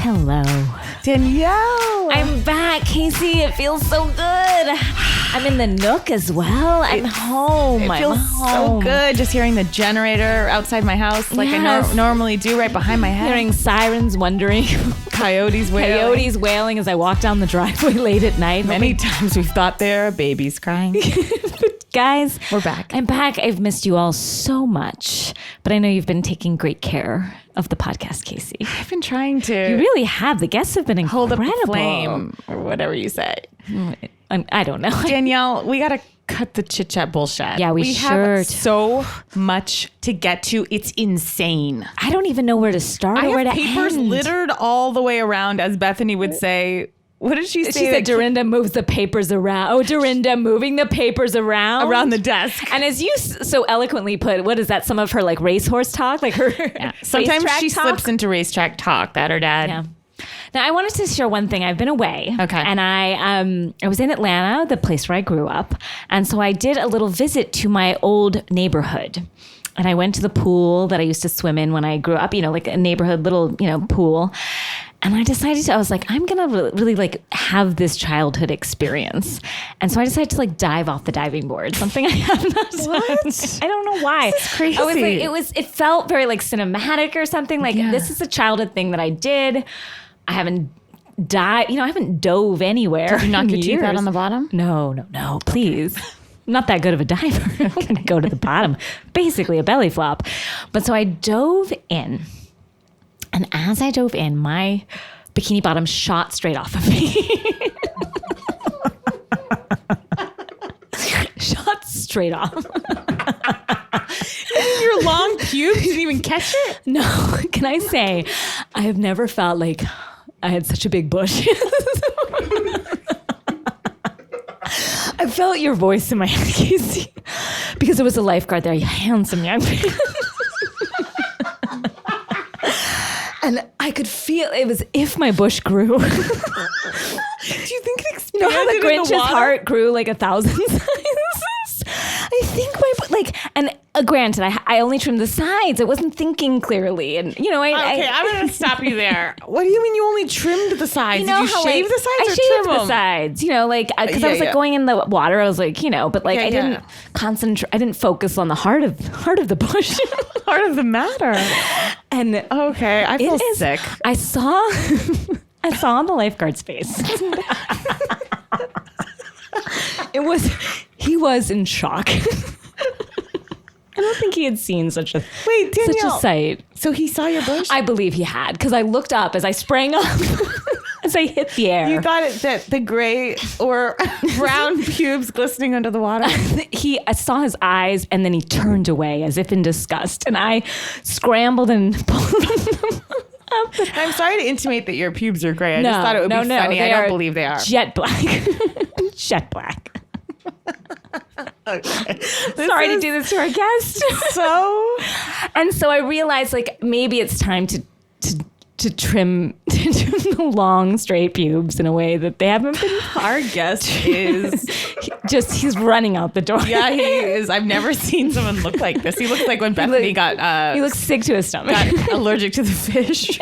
Hello. Danielle. I'm back, Casey. It feels so good. I'm in the Nook as well. I'm home. It feels so good just hearing the generator outside my house like I normally do right behind my head. Hearing sirens wondering. Coyotes wailing as I walk down the driveway late at night. Many times we've thought there are babies crying. Guys, we're back. I'm back. I've missed you all so much, but I know you've been taking great care of the podcast, Casey. I've been trying to. You really have. The guests have been incredible. Hold up the flame or whatever you say. I don't know. Danielle, we got to cut the chit chat bullshit. Yeah, we sure have so much to get to. It's insane. I don't even know where to start or where to end. I have papers littered all the way around, as Bethany would say. What did she say? She said Dorinda moves the papers around. Oh, Dorinda moving the papers around the desk. And as you so eloquently put, what is that? Some of her like racehorse talk, like her. Yeah. Sometimes she slips into racetrack talk. That her dad. Yeah. Now I wanted to share one thing. I've been away. Okay. And I was in Atlanta, the place where I grew up, and so I did a little visit to my old neighborhood. And I went to the pool that I used to swim in when I grew up, like a neighborhood little, pool. And I decided I was like, I'm going to really like have this childhood experience. And so I decided to like dive off the diving board, something I have not done. I don't know why. That's crazy. I was like, it felt very like cinematic or something. Like this is a childhood thing that I did. I haven't I haven't dove anywhere. Did you knock your teeth out on the bottom? No, please. I'm not that good of a diver. I'm going to go to the bottom. Basically a belly flop. But so I dove in. And as I dove in, my bikini bottom shot straight off of me. Shot straight off. Your long pubes didn't even catch it? No. Can I say, I have never felt like I had such a big bush. I felt your voice in my head, Casey, because there was a lifeguard there, a handsome young man. And I could feel it was if my bush grew. Do you think it expanded? You know how the Grinch's heart grew like 1,000 sizes? I think granted, I only trimmed the sides. I wasn't thinking clearly, and I'm going to stop you there. What do you mean you only trimmed the sides? Did you shave the sides I or shaved trim the sides. Because I was like going in the water. I was like, but like I didn't concentrate. I didn't focus on the heart of the bush, heart of the matter. And okay, I feel sick. I saw on the lifeguard's face. He was in shock. I don't think he had seen such a sight. So he saw your bush? I believe he had, because I looked up as I sprang up, as I hit the air. You thought that the gray or brown pubes glistening under the water? I saw his eyes, and then he turned away as if in disgust, and I scrambled and pulled them up. I'm sorry to intimate that your pubes are gray. I just thought it would be funny. I don't believe they are. Jet black. Jet black. Okay. Sorry to do this to our guest. So I realized maybe it's time to trim the long straight pubes in a way that they haven't been. Our guest is he's running out the door. Yeah, he is. I've never seen someone look like this. He looks like when Bethany he looks sick to his stomach. Got allergic to the fish.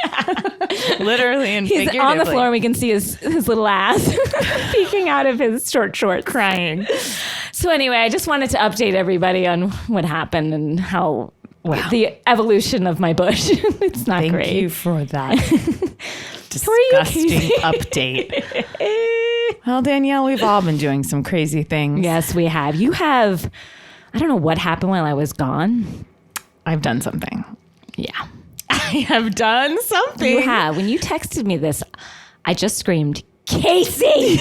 Literally and he's figuratively. On the floor. We can see his little ass peeking out of his short shorts, crying. So anyway, I just wanted to update everybody on what happened and how the evolution of my bush. It's not great. Thank you for that disgusting update. Well, Danielle, we've all been doing some crazy things. Yes, we have. You have. I don't know what happened while I was gone. I've done something. Yeah. I have done something. You have. When you texted me this, I just screamed, Casey!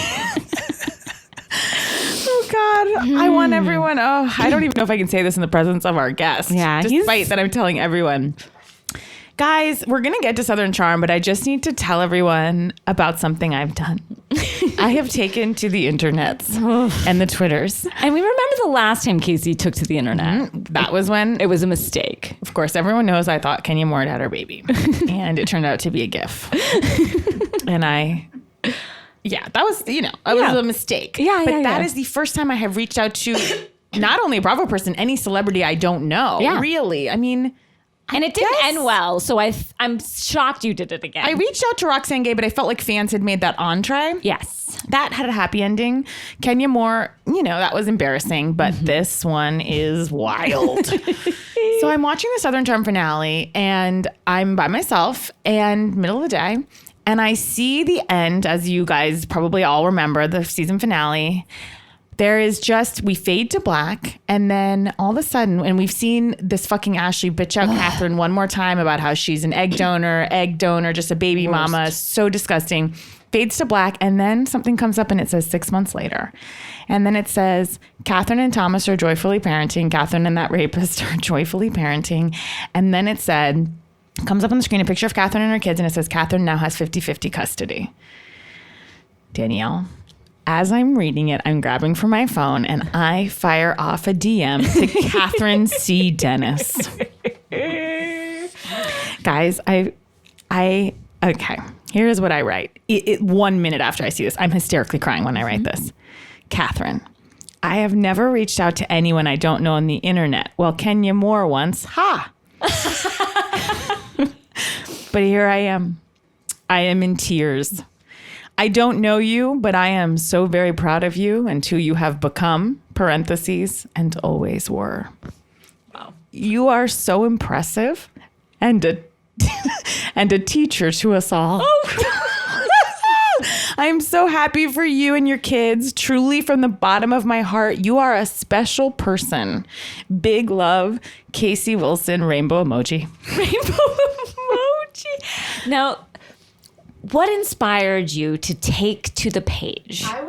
Oh, God. I want everyone. Oh, I don't even know if I can say this in the presence of our guest. Yeah. Despite that I'm telling everyone. Guys, we're going to get to Southern Charm, but I just need to tell everyone about something I've done. I have taken to the internets and the Twitters. And we remember the last time Casey took to the internet. Mm-hmm. That was when it was a mistake. Of course, everyone knows I thought Kenya Moore had her baby. And it turned out to be a GIF. And that was, it was a mistake. Yeah, but that is the first time I have reached out to not only a Bravo person, any celebrity I don't know. Yeah. Really. I mean, And it didn't end well, so I'm shocked you did it again. I reached out to Roxane Gay, but I felt like fans had made that entree. Yes. That had a happy ending. Kenya Moore, that was embarrassing, but this one is wild. So I'm watching the Southern Charm finale, and I'm by myself, and middle of the day, and I see the end, as you guys probably all remember, the season finale. There is we fade to black, and then all of a sudden, and we've seen this fucking Ashley bitch out Catherine one more time about how she's an egg donor, just a baby mama, so disgusting. Fades to black, and then something comes up and it says 6 months later. And then it says, Catherine and Thomas are joyfully parenting. Catherine and that rapist are joyfully parenting. And then it comes up on the screen, a picture of Catherine and her kids, and it says, Catherine now has 50-50 custody. Danielle. As I'm reading it, I'm grabbing for my phone and I fire off a DM to Catherine C. Dennis. Guys, okay. Here's what I write. 1 minute after I see this, I'm hysterically crying when I write this. Catherine, I have never reached out to anyone I don't know on the internet. Well, Kenya Moore once. Ha! But here I am. I am in tears. I don't know you, but I am so very proud of you and who you have become, parentheses, and always were. Wow. You are so impressive and a teacher to us all. Oh. I am so happy for you and your kids. Truly, from the bottom of my heart, you are a special person. Big love, Casey Wilson, rainbow emoji. Rainbow emoji. Now, what inspired you to take to the page? I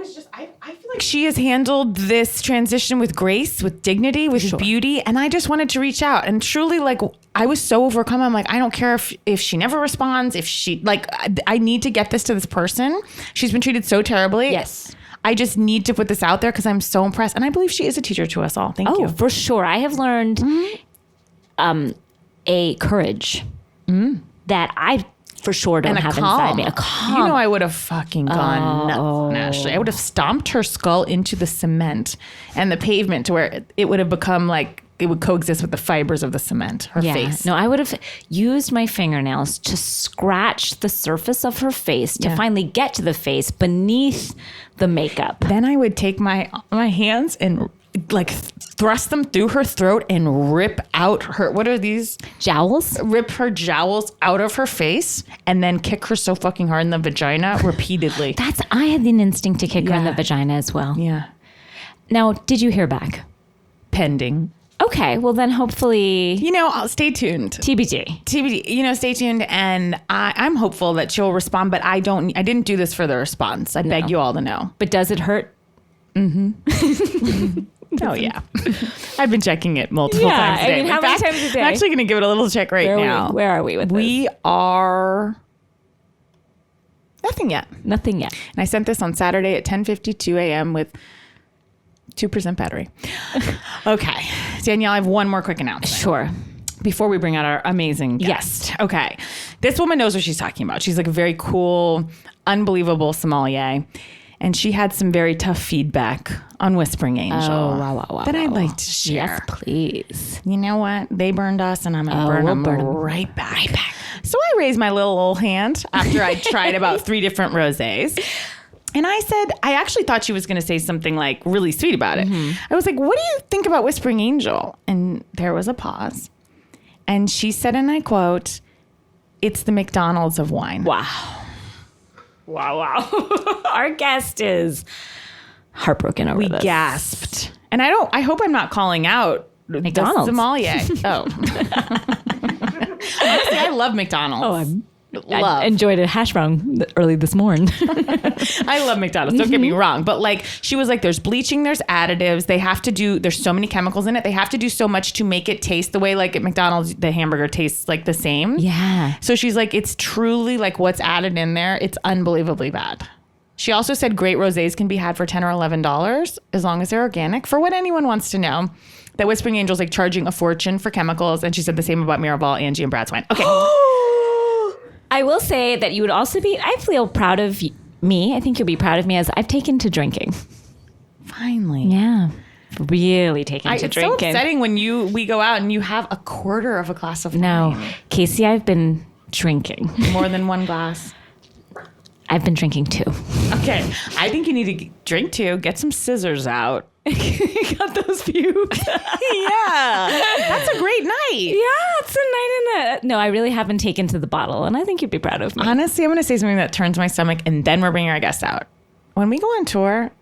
feel like she has handled this transition with grace, with dignity, with beauty. And I just wanted to reach out. And truly, I was so overcome. I'm like, I don't care if she never responds, I need to get this to this person. She's been treated so terribly. Yes. I just need to put this out there because I'm so impressed. And I believe she is a teacher to us all. Thank you. Oh, for sure. I have learned a courage that I for sure don't have inside me. A calm. I would have fucking gone nuts on Ashley. I would have stomped her skull into the cement and the pavement to where it would have become like it would coexist with the fibers of the cement, her face. No, I would have used my fingernails to scratch the surface of her face to finally get to the face beneath the makeup. Then I would take my hands and thrust them through her throat and rip out her, what are these? Jowls? Rip her jowls out of her face and then kick her so fucking hard in the vagina repeatedly. I had an instinct to kick her in the vagina as well. Yeah. Now, did you hear back? Pending. Okay, well then hopefully... I'll stay tuned. TBD. Stay tuned. And I'm hopeful that she'll respond, but I didn't do this for the response. I beg you all to know. But does it hurt? Mm-hmm. Oh, yeah. I've been checking it multiple times a day. How many times a day? I'm actually going to give it a little check now. Where are we with this? We are... Nothing yet. Nothing yet. And I sent this on Saturday at 10:52 a.m. with 2% battery. Okay. Danielle, I have one more quick announcement. Sure. Before we bring out our amazing guest. Yes. Okay. This woman knows what she's talking about. She's like a very cool, unbelievable sommelier. And she had some very tough feedback on Whispering Angel. Oh, wow. That I'd like to share. Yes, please. You know what? They burned us, and I'm going to burn them right back. So I raised my little old hand after I tried about 3 different rosés. And I said, I actually thought she was going to say something like really sweet about it. I was like, what do you think about Whispering Angel? And there was a pause. And she said, and I quote, "It's the McDonald's of wine." Wow. Our guest is heartbroken over this. We gasped. And I hope I'm not calling out McDonald's. The sommelier. Oh. Honestly, I love McDonald's. I enjoyed a hash brown early this morning. I love McDonald's. Don't get me wrong. But she was like, there's bleaching, there's additives. There's so many chemicals in it. They have to do so much to make it taste the way at McDonald's, the hamburger tastes like the same. Yeah. So she's like, it's truly what's added in there. It's unbelievably bad. She also said great rosés can be had for $10 or $11 as long as they're organic. For what anyone wants to know, that Whispering Angel's charging a fortune for chemicals. And she said the same about Miraval, Angie, and Brad's wine. Okay. I will say that you would also I feel proud of me. I think you'll be proud of me as I've taken to drinking. Finally. Yeah. really taken to It's drinking. so upsetting when we go out and you have a quarter of a glass of wine. No, Casey, I've been drinking. More than one glass. I've been drinking 2. Okay. I think you need to drink 2. Get some scissors out. Got those pubes. Yeah. That's a great night. Yeah, it's a night in the... No, I really haven't taken to the bottle, and I think you'd be proud of me. Honestly, I'm going to say something that turns my stomach, and then we're bringing our guest out. When we go on tour,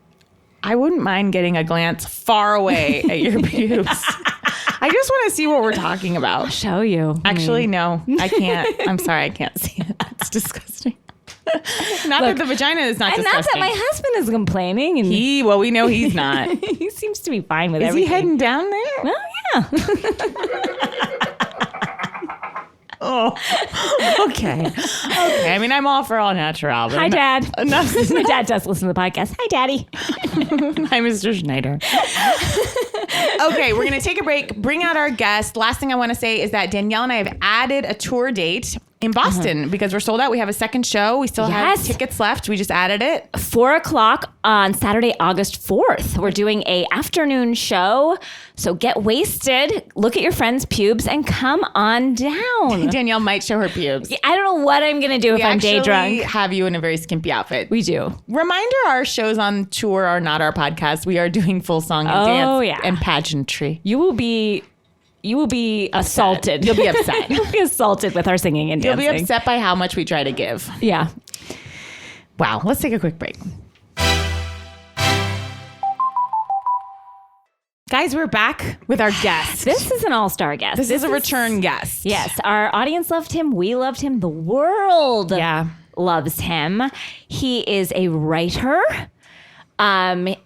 I wouldn't mind getting a glance far away at your pubes. I just want to see what we're talking about. Show you. Actually, no, I can't. I'm sorry, I can't see it. It's disgusting. Not that the vagina is not and disgusting. not that my husband is complaining. And Well, we know he's not. he seems to be fine with Is everything. he heading down there? Well, yeah. Oh, okay. Okay. I mean, I'm all for all natural. Hi, Dad. Enough. My dad does listen to the podcast. Hi, Daddy. Hi, Mr. Schneider. Okay, we're going to take a break, bring out our guest. Last thing I want to say is that Danielle and I have added a tour date in Boston because we're sold out. We have a second show. We still have tickets left. We just added it. 4:00 on Saturday, August 4th. We're doing a afternoon show. So get wasted, look at your friend's pubes, and come on down. Danielle might show her pubes. I don't know what I'm going to do if I'm day drunk. We have you in a very skimpy outfit. We do. Reminder, our shows on tour are not our podcast. We are doing full song and dance and pageantry. You will be assaulted. You'll be upset. You'll be assaulted with our singing and dancing. You'll be upset by how much we try to give. Yeah. Wow. Let's take a quick break. Guys, we're back with our guest. This is an all-star guest. This is a return guest. Yes. Our audience loved him. We loved him. The world loves him. He is a writer. And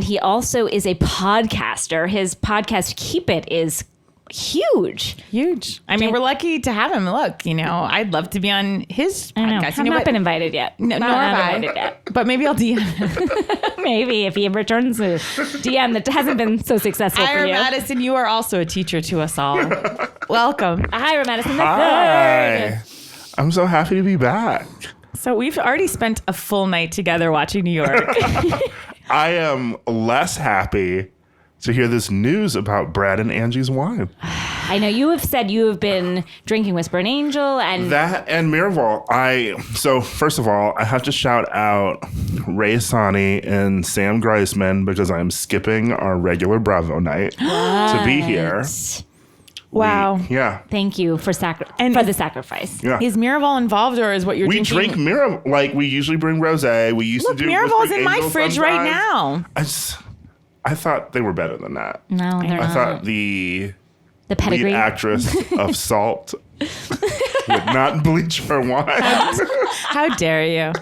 he also is a podcaster. His podcast, Keep It, is huge. I mean, we're lucky to have him. Look, I'd love to be on his podcast. I've not been invited yet. Nor have I. Invited yet. But maybe I'll DM him. Maybe if he returns a DM that hasn't been so successful for Ira you. Madison, you are also a teacher to us all. Welcome. Ira Madison III. Hi. I'm so happy to be back. So we've already spent a full night together watching New York. I am less happy to hear this news about Brad and Angie's wine. I know you have said you have been drinking Whisper and Angel and That and Miraval. So first of all, I have to shout out Ray Asani and Sam Greisman because I'm skipping our regular Bravo night to be here. Wow. Thank you for the sacrifice. Yeah. Is Miraval involved or is what you're We drinking? drink Miraval. Like, we usually bring rosé. We used Look, to do Miraval's Whisper in my Angel fridge right sometimes. now. I thought they were better than that. No, they're I not. thought the The pedigree. lead actress of Salt would not bleach her wine. How dare you?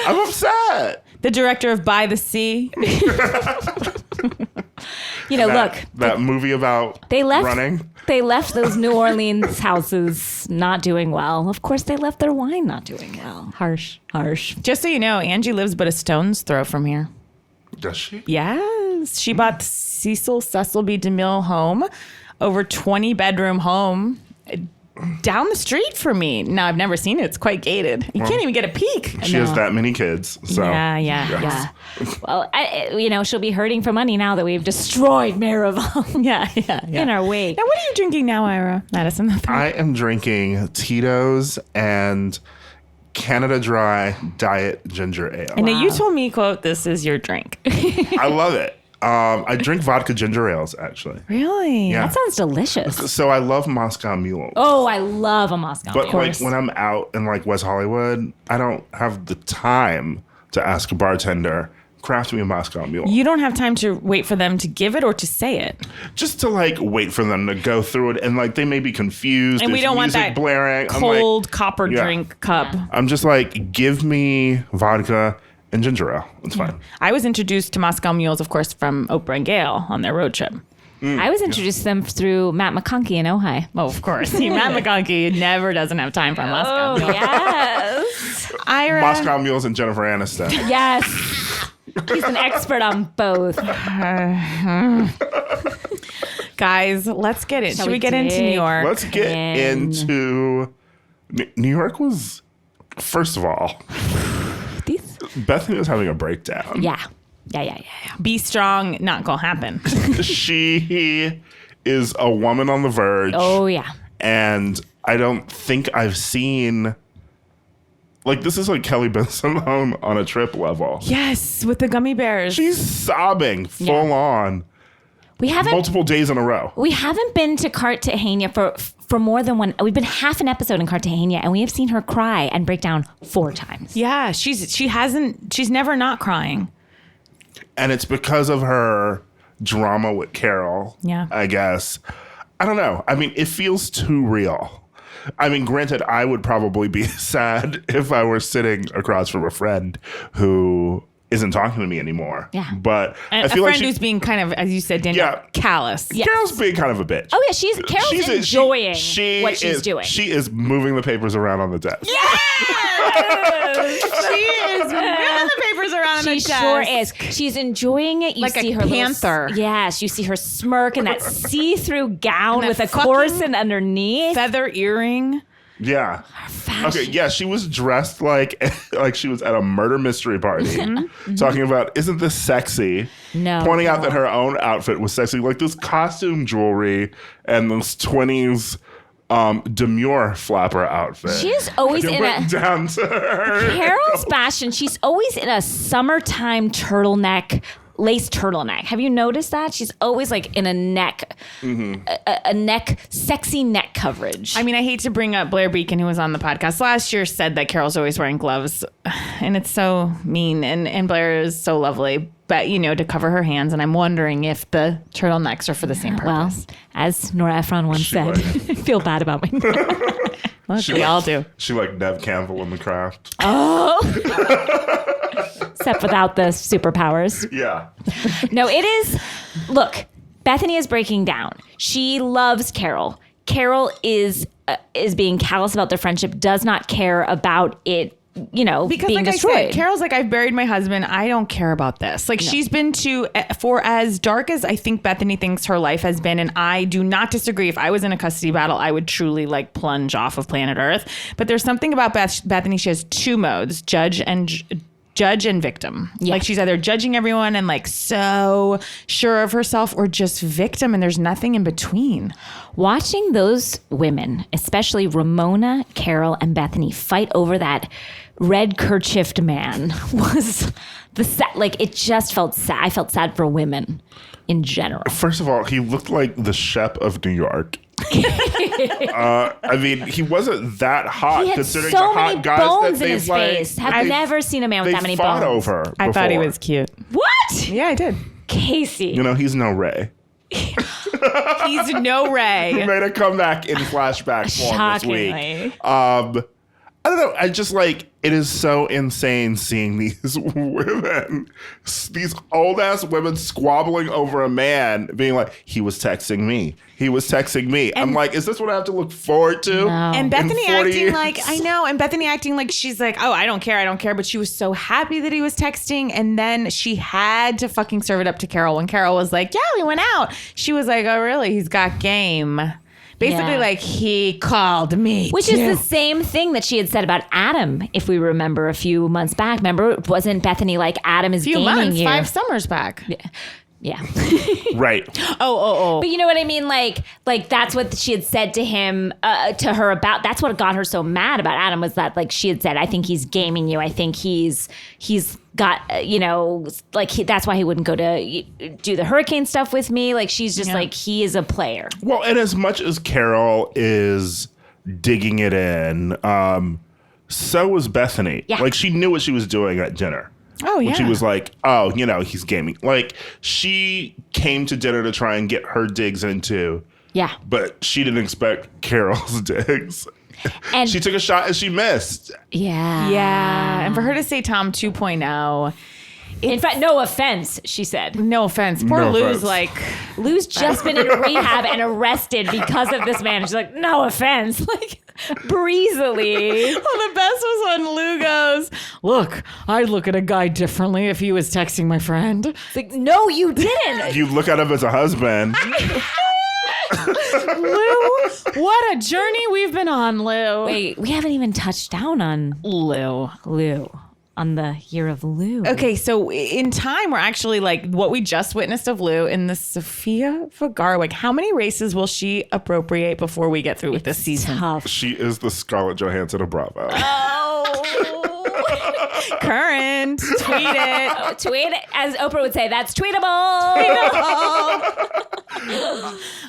I'm upset. The director of By the Sea. That movie about running. They left those New Orleans houses not doing well. Of course, they left their wine not doing well. Harsh. Just so you know, Angie lives but a stone's throw from here. Does she? Yes. She bought Cecil B. DeMille home, over 20 bedroom home down the street from me. Now, I've never seen it. It's quite gated. You can't even get a peek. She has that many kids. So Yeah. Well, she'll be hurting for money now that we've destroyed Miraval. Yeah. In our wake. Now, what are you drinking now, Ira Madison III? I am drinking Tito's and Canada Dry Diet Ginger Ale. And now you told me, quote, this is your drink. I love it. I drink vodka ginger ales, actually. Really? Yeah. That sounds delicious. So I love Moscow Mule. Oh, I love a Moscow But Mule. like when I'm out in like West Hollywood, I don't have the time to ask a bartender, craft me a Moscow Mule. You don't have time to wait for them to give it or to say it. Just to like wait for them to go through it, and like they may be confused. And we There's don't want music that blaring. cold copper drink cup. I'm just like, give me vodka and ginger ale. It's fine. I was introduced to Moscow Mules, of course, from Oprah and Gail on their road trip. I was introduced to them through Matt McConkey in Ojai. Oh, of course. See, Matt McConkey never doesn't have time for Moscow Mules. Yes. Ira. Moscow Mules and Jennifer Aniston. Yes. He's an expert on both. Guys, let's get it. Shall Should we we get into dig? New York? Let's get into New York. Was first of all, These? Bethany was having a breakdown. Yeah. Yeah. Be strong, not gonna happen. She is a woman on the verge. Oh, yeah. And I don't think I've seen... Like, this is like Kelly Benson on a trip level. Yes, with the gummy bears. She's sobbing full on. We haven't... Multiple days in a row. We haven't been to Cartagena for more than one... We've been half an episode in Cartagena, and we have seen her cry and break down 4 times. Yeah, she's never not crying. And it's because of her drama with Carol, I guess. I don't know. I mean, it feels too real. I mean, granted, I would probably be sad if I were sitting across from a friend who isn't talking to me anymore. Yeah. But And I feel a like friend who's being kind of, as you said, Danielle, callous. Yeah. Carol's being kind of a bitch. Oh, yeah, Carol's enjoying what she's doing. She is moving the papers around on the desk. Yes! She is moving the papers around on the desk. She sure is. She's enjoying it. You like see a her panther. Yes, you see her smirk in that see-through gown And with a fucking corset underneath. feather earring. Yeah. Fashion. Okay, yeah, she was dressed like she was at a murder mystery party, talking about, isn't this sexy? No. Pointing out that her own outfit was sexy, like this costume jewelry and this 20s demure flapper outfit. She's always Like, it in went down to her. Carol's fashion. She's always in a summertime lace turtleneck. Have you noticed that? She's always like in a neck, a neck, sexy neck coverage. I mean, I hate to bring up Blair Beacon, who was on the podcast last year, said that Carol's always wearing gloves. And it's so mean. And Blair is so lovely, but, to cover her hands. And I'm wondering if the turtlenecks are for the same well, purpose. as Nora Ephron once said, I feel bad about my Well, we all do. She like Nev Campbell in The Craft. except without the superpowers. Yeah. No, it is. Look, Bethany is breaking down. She loves Carol. Carol is being callous about their friendship, does not care about it, Because being like destroyed. I said, Carol's like, I've buried my husband. I don't care about this. Like she's been for as dark as I think Bethany thinks her life has been. And I do not disagree. If I was in a custody battle, I would truly like plunge off of planet Earth. But there's something about Bethany. She has 2 modes, judge and victim. Yeah. Like she's either judging everyone and like so sure of herself or just victim. And there's nothing in between. Watching those women, especially Ramona, Carol, and Bethany, fight over that red kerchiefed man was it just felt sad. I felt sad for women in general. First of all, he looked like the Shep of New York. I mean, he wasn't that hot He had considering so the hot many guys bones that in they've his like, face. I've never seen a man with they that many fought bones. over. I thought he before. was cute. What? Yeah, I did. Casey. He's no Ray. He's no Ray. He made a comeback in flashback form this week. Shockingly. I don't know. I just like, it is so insane seeing these women, these old ass women squabbling over a man being like, he was texting me. He was texting me. I'm like, is this what I have to look forward to? No. And Bethany In 40 acting years? like, I know. And Bethany acting like she's like, oh, I don't care. But she was so happy that he was texting. And then she had to fucking serve it up to Carol. When Carol was like, yeah, we went out. She was like, oh, really? He's got game. Basically, Yeah. like, he called me. Which is the same thing that she had said about Adam, if we remember a few months back. Remember, wasn't Bethany like, Adam is few gaming months, you? 5 summers back. Yeah. Right. Oh. But you know what I mean? Like that's what she had said to him, to her about, that's what got her so mad about Adam was that like she had said, I think he's gaming you. I think he's got, that's why he wouldn't go to do the hurricane stuff with me. Like she's just like, he is a player. Well, and as much as Carol is digging it in, so was Bethany. Yeah. Like she knew what she was doing at dinner. Oh, yeah. When she was like, oh, he's gaming. Like she came to dinner to try and get her digs into. Yeah. But she didn't expect Carol's digs. And She took a shot and she missed. yeah. Yeah. And for her to say Tom 2.0, In fact, no offense, she said. no offense. Poor No Lou's offense. like, Lou's just been in rehab and arrested because of this man. She's like, no offense. Like, breezily. well, the best was when Lou goes, look, I'd look at a guy differently if he was texting my friend. It's like, no, you didn't. You look at him as a husband. Lou, what a journey we've been on, Lou. Wait, we haven't even touched down on Lou. Lou. on the year of Lou. Okay, so in time, we're actually like what we just witnessed of Lou in the Sofia Vergara. Like, how many races will she appropriate before we get through with this season? Tough. She is the Scarlett Johansson of Bravo. Current. Tweet it. Oh, tweet it. As Oprah would say, that's tweetable.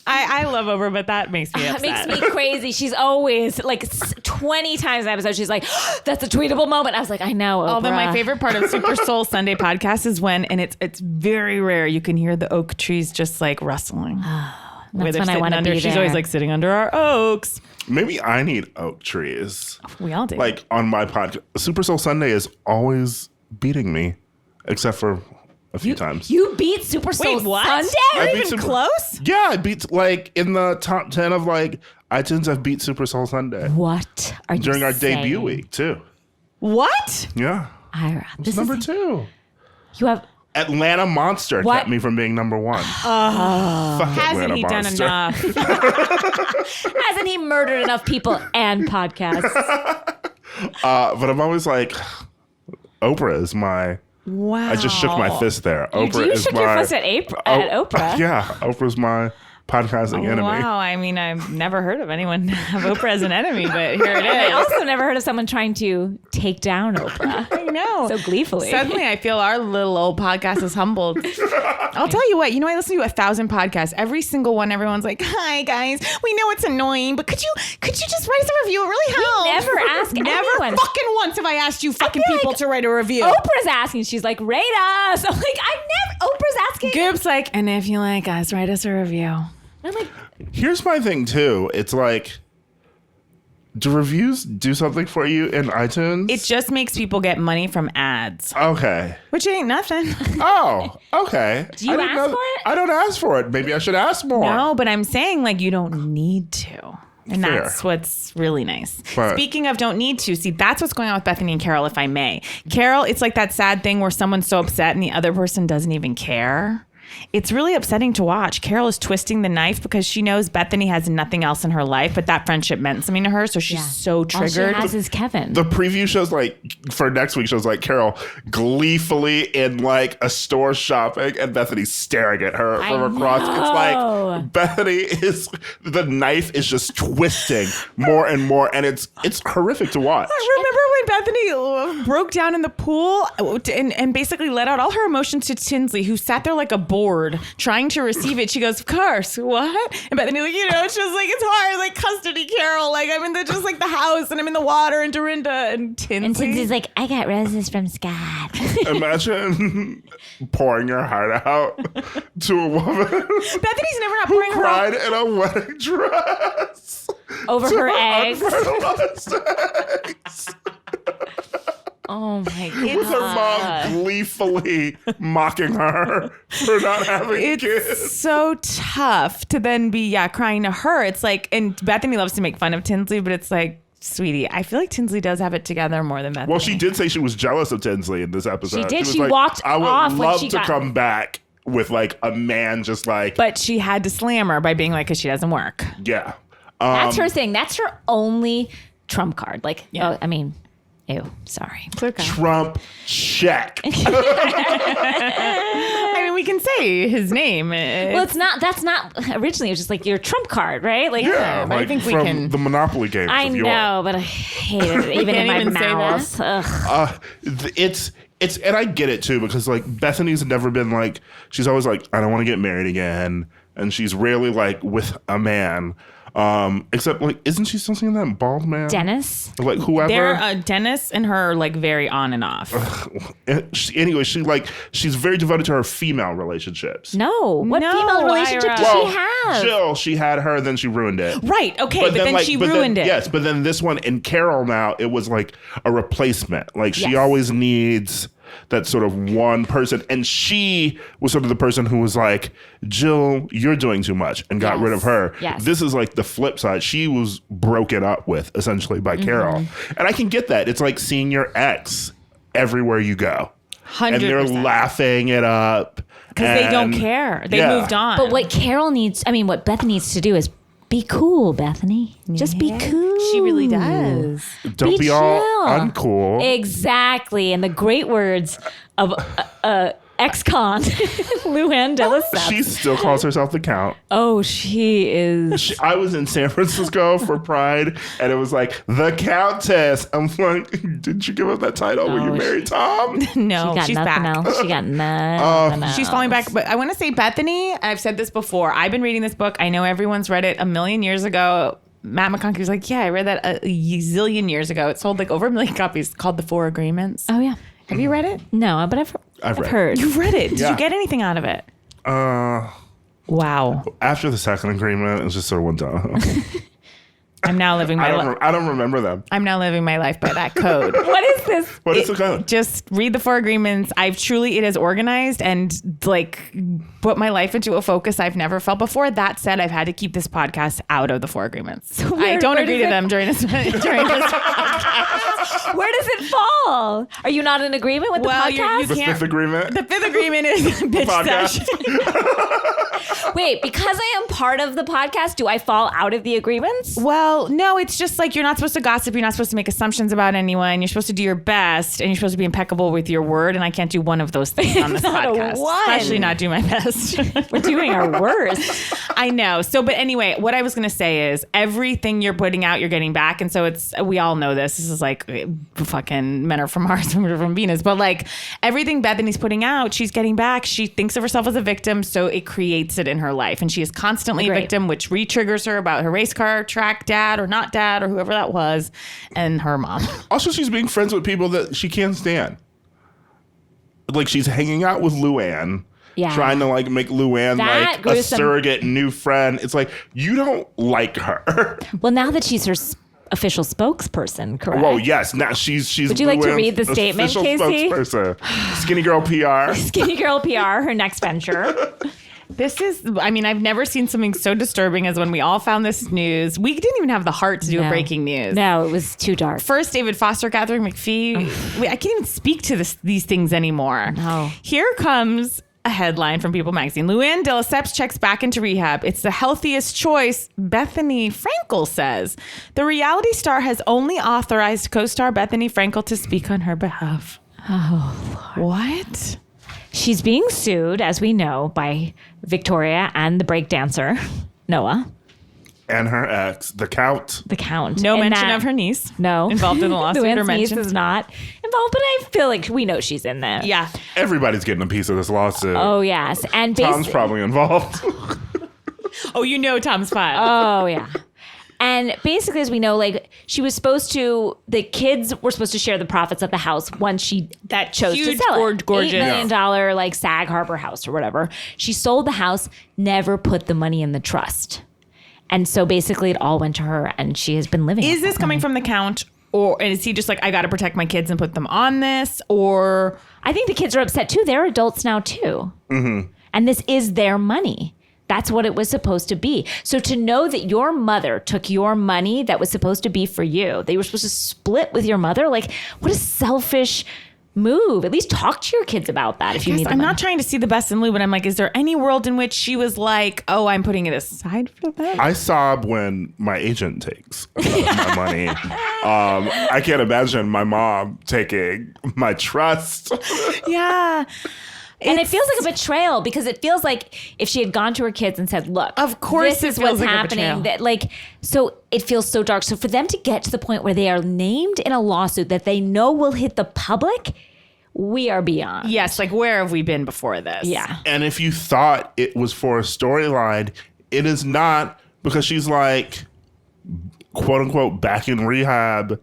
I love Oprah, but that makes me upset. It makes me crazy. She's always like 20 times an episode. She's like, that's a tweetable moment. I was like, I know, Oprah. Although my favorite part of Super Soul Sunday podcast is when, and it's very rare, you can hear the oak trees just like rustling. That's when I want to be there. She's always like sitting under our oaks. Maybe I need oak trees. We all do. Like on my podcast. Super Soul Sunday is always beating me, except for a few times. You beat Super Soul Wait, what? Sunday? You're beat even close? Yeah, I beat like in the top 10 of like iTunes. I've beat Super Soul Sunday. What are you During our saying? debut week too. What? Yeah. Ira, It's number 2. You have... Atlanta Monster What? kept me from being number 1. Fuck Hasn't Atlanta he done Monster. enough? Hasn't he murdered enough people and podcasts? But I'm always like, Oprah is my... Wow. I just shook my fist there. Oprah You is shook my... your fist at Oprah. Yeah, Oprah's my podcasting enemy. Wow. I mean, I've never heard of anyone have Oprah as an enemy, but here it I is. also never heard of someone trying to take down Oprah. I know. So gleefully. Suddenly, I feel our little old podcast is humbled. I'll tell you what. I listen to 1,000 podcasts. Every single one, everyone's like, "Hi guys, we know it's annoying, but could you just write us a review? It really helps." never ask Never anyone. fucking once have I asked you fucking feel people like to write a review. Oprah's asking. She's like, rate us. I'm like, Oprah's asking. Goop's like, and if you like us, write us a review. I'm like, Here's my thing too. It's like, do reviews do something for you in iTunes? It just makes people get money from ads, Okay. which ain't nothing. Oh, okay. Do you I didn't ask know- for it? I don't ask for it. Maybe I should ask more. No, but I'm saying like you don't need to. And Fair. that's what's really nice. But- Speaking of don't need to, see, that's what's going on with Bethany and Carol, if I may. Carol, it's like that sad thing where someone's so upset and the other person doesn't even care. It's really upsetting to watch. Carol is twisting the knife because she knows Bethany has nothing else in her life, but that friendship meant something to her. So she's so triggered. All she has is Kevin. The preview shows like for next week shows like Carol gleefully in like a store shopping and Bethany staring at her from across. know. It's like Bethany is the knife is just twisting more and more, and it's horrific to watch. Remember when Bethany broke down in the pool and basically let out all her emotions to Tinsley, who sat there like a board trying to receive it? She goes, "Of course, what?" And Bethany, like, it's just like, it's hard, like custody, Carol. Like I'm in just like the house and I'm in the water and Dorinda and Tinsley. and Tinsley's like, I got roses from Scott. Imagine pouring your heart out to a woman Bethany's never not who pouring her cried in a wedding dress Over to her eggs. unfertilized eggs. Oh my With her mom God. gleefully mocking her for not having It's kids. so tough to then be crying to her. It's like, and Bethany loves to make fun of Tinsley, but it's like, sweetie, I feel like Tinsley does have it together more than Bethany. Well, she did say she was jealous of Tinsley in this episode. She did. was She like, walked I would off when love she to got- come back with like a man just like, But she had to slam her by being like, because she doesn't work. yeah. That's her thing. That's her only trump card. Like, oh, I mean, ew, sorry. Trump check. I mean, we can say his name. Well, it's not. That's not. Originally, it was just like your trump card, right? Like, Yeah, but I like think we from can- the Monopoly games. I of yore. know, but I hate it even in can't my even say mouth. Ugh. It's and I get it too, because like Bethany's never been like, she's always like, I don't want to get married again, and she's rarely like with a man. Except like, isn't she still seeing that bald man? Dennis. Like whoever. They're Dennis and her like very on and off. Anyway, she's very devoted to her female relationships. No. What No, female relationship Ira. did Well, she have? Jill, she had her, then she ruined it. Right. Okay. But then like, she ruined it. Yes, but then this one in Carol now, it was like a replacement. Like she Yes. always needs that sort of one person. And she was sort of the person who was like, Jill, you're doing too much, and got Yes. rid of her. Yes. This is like the flip side. She was broken up with essentially by Carol. And I can get that. It's like seeing your ex everywhere you go. 100%. And they're laughing it up. Because they don't and- care. They Yeah. moved on. But what Carol needs, I mean, what Beth needs to do is Be cool, Bethany. Just be cool. She really does. Don't be all uncool. Exactly. And the great words of ex-con, Luann de Lesseps. She still calls herself the Count. Oh, she is. I was in San Francisco for Pride, and it was like, the Countess. I'm like, did you give up that title when you married Tom? No, She's back. Else. She got nothing else. She's falling back. But I want to say, Bethany, I've said this before. I've been reading this book. I know everyone's read it a million years ago. Matt McConaughey was like, yeah, I read that a zillion years ago. It sold like over 1 million copies, called The Four Agreements. Oh, yeah. Have you read it? No, but I've heard. You've read it. Did you get anything out of it? Wow. After the second agreement, it was just sort of went down. I'm now living my life. I don't remember them. I'm now living my life by that code. What is this? What is the code? Just read the Four Agreements. It is organized and like put my life into a focus I've never felt before. That said, I've had to keep this podcast out of the Four Agreements. So I don't agree to them during this. Where does it fall? Are you not in agreement with the podcast? The fifth agreement? The fifth agreement is bitch Sesh. Wait, because I am part of the podcast, do I fall out of the agreements? Well, no, it's just like you're not supposed to gossip. You're not supposed to make assumptions about anyone. You're supposed to do your best, and you're supposed to be impeccable with your word. And I can't do one of those things on this podcast. Especially not do my best. We're doing our worst. I know. So, but anyway, what I was going to say is everything you're putting out, you're getting back. And so we all know this. This is like fucking men are from Mars, women are from Venus. But like everything Bethany's putting out, she's getting back. She thinks of herself as a victim, so it creates it in her life. And she is constantly a victim, which re-triggers her about her race car track dad or not dad or whoever that was and her mom. Also, she's being friends with people that she can't stand. Like she's hanging out with Luann. Yeah. Trying to like make Luann like a surrogate new friend. It's like, you don't like her. Well, now that she's her official spokesperson, correct? Well, yes. Now she's Would you like to read the statement, Casey? Spokesperson. Skinny Girl PR. Skinny Girl PR, her next venture. This is, I mean, I've never seen something so disturbing as when we all found this news. We didn't even have the heart to do a breaking news. No, it was too dark. First, David Foster, Catherine McPhee. I can't even speak to these things anymore. No. Here comes a headline from People magazine. Luann de Lesseps checks back into rehab. It's the healthiest choice, Bethany Frankel says. The reality star has only authorized co-star Bethany Frankel to speak on her behalf. Oh, Lord. What? She's being sued, as we know, by Victoria and the breakdancer, Noah. And her ex, the Count. The Count. No mention of her niece. No. Involved in the lawsuit or mentioned. Niece is not involved, but I feel like we know she's in there. Yeah. Everybody's getting a piece of this lawsuit. Oh, yes. And Tom's probably involved. Oh, you know Tom's file. Oh, yeah. And basically, as we know, like the kids were supposed to share the profits of the house once she chose huge, to sell it. gorgeous, $8 million like Sag Harbor house or whatever. She sold the house, never put the money in the trust. And so basically it all went to her and she has been living. Is this coming from the Count? Or is he just like, I got to protect my kids and put them on this? Or I think the kids are upset too. They're adults now too. Mm-hmm. And this is their money. That's what it was supposed to be. So to know that your mother took your money that was supposed to be for you, they were supposed to split with your mother. Like, what a selfish move. At least talk to your kids about that if you need the money. I'm not trying to see the best in Lou, but I'm like, is there any world in which she was like, oh, I'm putting it aside for that? I sob when my agent takes my money. I can't imagine my mom taking my trust. Yeah. And it feels like a betrayal because it feels like if she had gone to her kids and said, look, of course this is what's happening. That so it feels so dark. So for them to get to the point where they are named in a lawsuit that they know will hit the public, we are beyond. Yes, like where have we been before this? Yeah. And if you thought it was for a storyline, it is not, because she's like, quote unquote, back in rehab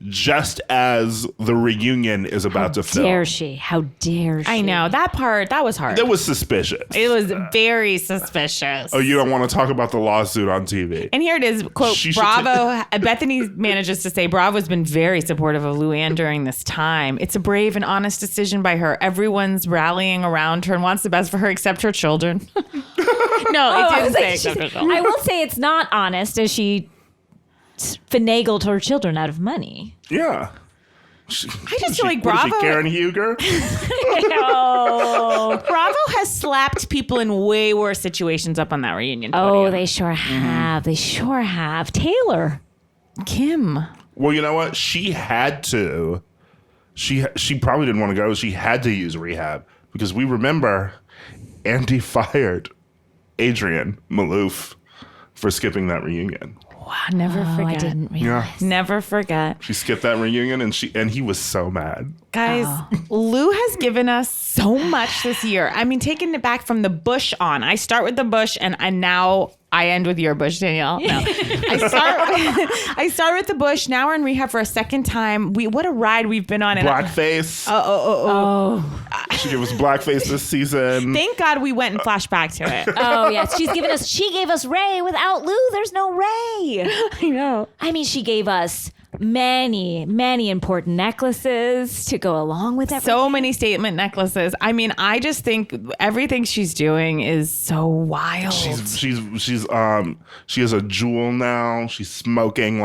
just as the reunion is about to film. How dare she? I know. That part, that was hard. That was suspicious. It was very suspicious. Oh, you don't want to talk about the lawsuit on TV. And here it is, quote, Bravo. Bethany manages to say, Bravo's been very supportive of Luann during this time. It's a brave and honest decision by her. Everyone's rallying around her and wants the best for her except her children. No, it didn't say except her children. I will say it's not honest as she finagled her children out of money. Yeah. I just feel like Bravo. Karen Huger? Bravo has slapped people in way worse situations up on that reunion podium. Oh, they sure have. They sure have. Taylor. Kim. Well, you know what? She had to. She probably didn't want to go. She had to use rehab because we remember Andy fired Adrienne Maloof for skipping that reunion. Wow, never forget. I didn't realize. Yeah. Never forget. She skipped that reunion and he was so mad. Guys, Lou has given us so much this year. I mean, taking it back from the Bush on. I start with the Bush and now I end with your Bush, Danielle. No. I start with the Bush. Now we're in rehab for a second time. What a ride we've been on. Blackface. She gave us blackface this season. Thank God we went and flashed back to it. Oh, yes. She gave us Ray. Without Lou, there's no Ray. I know. I mean, she gave us many, many important necklaces to go along with everything. So many statement necklaces. I mean, I just think everything she's doing is so wild. She has a jewel now. She's smoking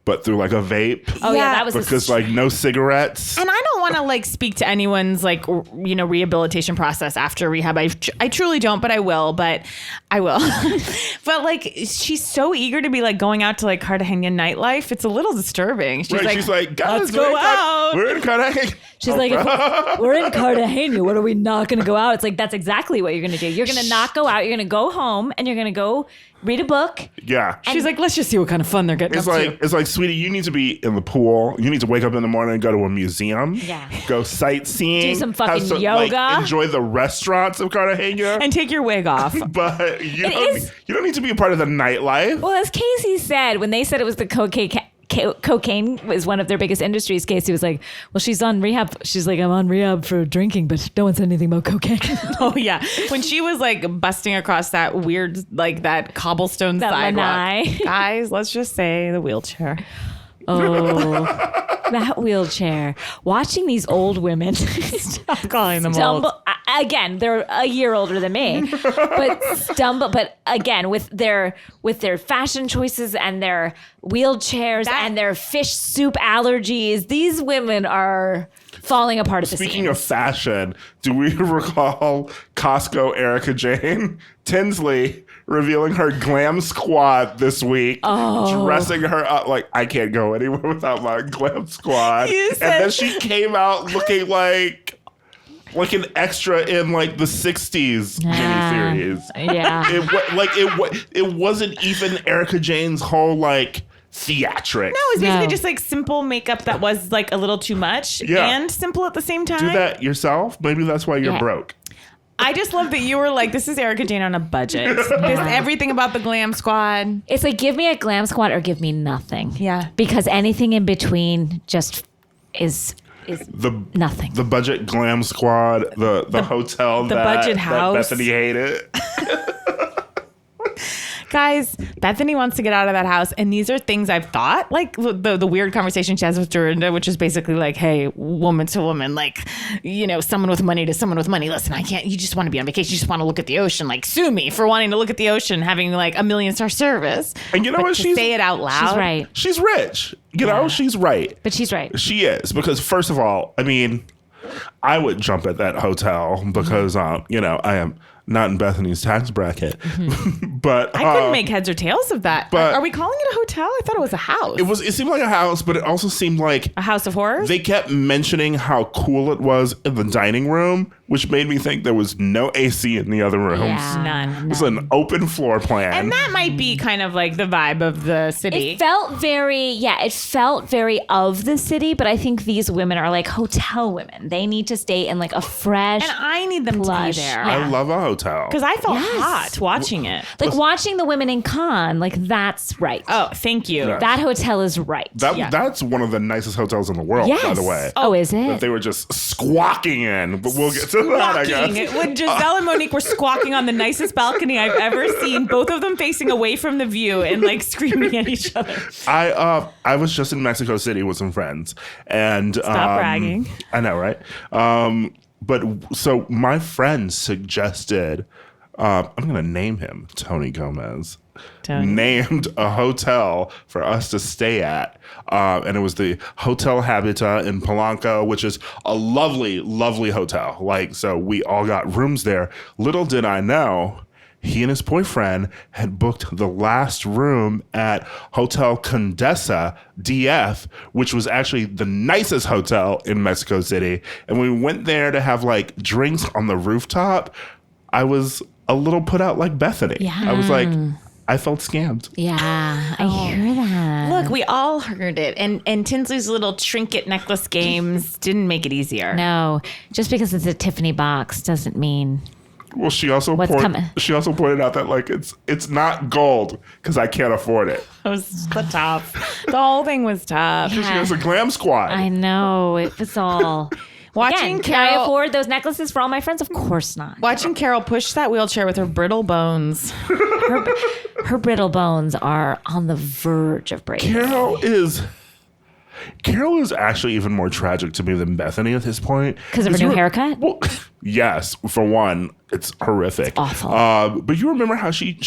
but through a vape. Oh yeah, that was because no cigarettes. And I don't want to speak to anyone's rehabilitation process after rehab. I truly don't, but I will. But but she's so eager to be going out to Cartagena nightlife. It's a little disturbing. She's like, guys, let's go out. We're in Cartagena. She's like, we're in Cartagena. What are we not going to go out? It's that's exactly what you're going to do. You're going to not go out. You're going to go home and you're going to go read a book. Yeah. She's like, let's just see what kind of fun they're getting up to. It's like, sweetie, you need to be in the pool. You need to wake up in the morning and go to a museum. Yeah. Go sightseeing. Do some fucking yoga. Enjoy the restaurants of Cartagena. And take your wig off. But you don't need to be a part of the nightlife. Well, as Casey said, when they said it was the cocaine was one of their biggest industries, Casey was like, well, she's on rehab. She's like, I'm on rehab for drinking, but no one said anything about cocaine. Oh, yeah. When she was busting across that weird, that cobblestone sidewalk. Lanai. Guys, let's just say the wheelchair. Oh, that wheelchair. Watching these old women Stop calling them old. Again, they're a year older than me, but again, with their fashion choices and their wheelchairs and their fish soup allergies, these women are falling apart at the seams. Speaking of fashion, do we recall Costco Erica Jane Tinsley revealing her glam squad this week, dressing her up I can't go anywhere without my glam squad. And then she came out looking like an extra in the 60s miniseries. Yeah. It wasn't even Erica Jane's whole theatrics. No, it's basically just simple makeup that was a little too much and simple at the same time. Do that yourself. Maybe that's why you're broke. I just love that you were this is Erica Jane on a budget. There's everything about the glam squad. It's give me a glam squad or give me nothing. Yeah. Because anything in between just is nothing. The budget glam squad, the hotel, the budget house that Bethany hated. Guys, Bethany wants to get out of that house, and these are things I've thought, the weird conversation she has with Dorinda, which is basically hey, woman to woman, someone with money to someone with money. Listen, I can't. You just want to be on vacation. You just want to look at the ocean. Sue me for wanting to look at the ocean, having a 1,000,000-star service. And you know what? Say it out loud. She's right. She's rich. You know, she's right. But she's right. She is, because first of all, I mean, I would jump at that hotel because I am not in Bethany's tax bracket. Mm-hmm. But I couldn't make heads or tails of that. But are we calling it a hotel? I thought it was a house. It seemed like a house, but it also seemed like a house of horrors. They kept mentioning how cool it was in the dining room, which made me think there was no AC in the other rooms. Yeah, none. It was an open floor plan. And that might be kind of the vibe of the city. It felt very of the city, but I think these women are hotel women. They need to stay in a fresh. And I need them to be there. I love a hotel. Because I felt hot watching it. Watching the women in Cannes, that's right. Oh, thank you. Yeah. That hotel is right. That's one of the nicest hotels in the world, by the way. Oh, is it? That they were just squawking in, but we'll get to that, I guess. When Giselle and Monique were squawking on the nicest balcony I've ever seen, both of them facing away from the view and screaming at each other. I was just in Mexico City with some friends, and stop bragging. I know, right? But so my friend suggested I'm going to name him Tony Gomez. Tony. Named a hotel for us to stay at. And it was the Hotel Habitat in Polanco, which is a lovely, lovely hotel. Like, so we all got rooms there. Little did I know, he and his boyfriend had booked the last room at Hotel Condesa DF, which was actually the nicest hotel in Mexico City. And we went there to have like drinks on the rooftop. I was a little put out like Bethany. Yeah. I was like, I felt scammed. Yeah, I hear that. Look, we all heard it. And Tinsley's little trinket necklace games didn't make it easier. No, just because it's a Tiffany box doesn't mean. Well, she also pointed out that like it's not gold because I can't afford it. It was tough. The whole thing was tough. She has a glam squad. I know, it was all. Watching Again, Carol, can I afford those necklaces for all my friends? Of course not. Watching Carol push that wheelchair with her brittle bones. Her brittle bones are on the verge of breaking. Carol is actually even more tragic to me than Bethany at this point. Because of her new haircut? Well, yes, for one, it's horrific. It's awful. But you remember how she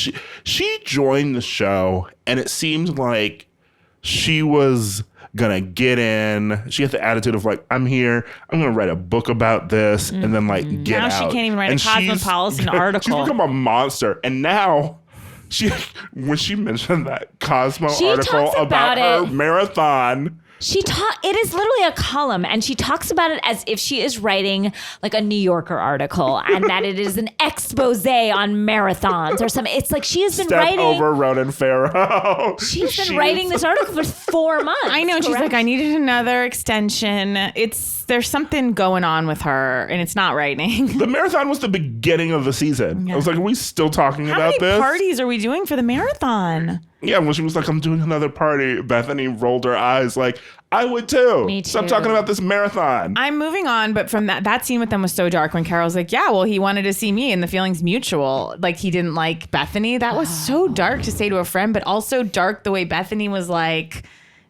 joined the show, and it seemed like she was gonna get in. She had the attitude of like, I'm here, I'm gonna write a book about this, and then like get out. Now she can't even write and a Cosmopolitan article. She's become a monster, and now when she mentioned that Cosmo article about her marathon. It is literally a column, and she talks about it as if she is writing like a New Yorker article, and that it is an expose on marathons or something. It's like she has been writing over Ronan Farrow. She's been writing this article for 4 months. I know. She's like, I needed another extension. There's something going on with her, and it's not writing. The marathon was the beginning of the season. Yeah. I was like, are we still talking about this? How many parties are we doing for the marathon? Yeah, when she was like, I'm doing another party, Bethany rolled her eyes like, I would too. Me too. Stop talking about this marathon. I'm moving on, but from that scene with them was so dark when Carol's like, yeah, well, he wanted to see me and the feeling's mutual. Like, he didn't like Bethany. That was so dark to say to a friend, but also dark the way Bethany was like,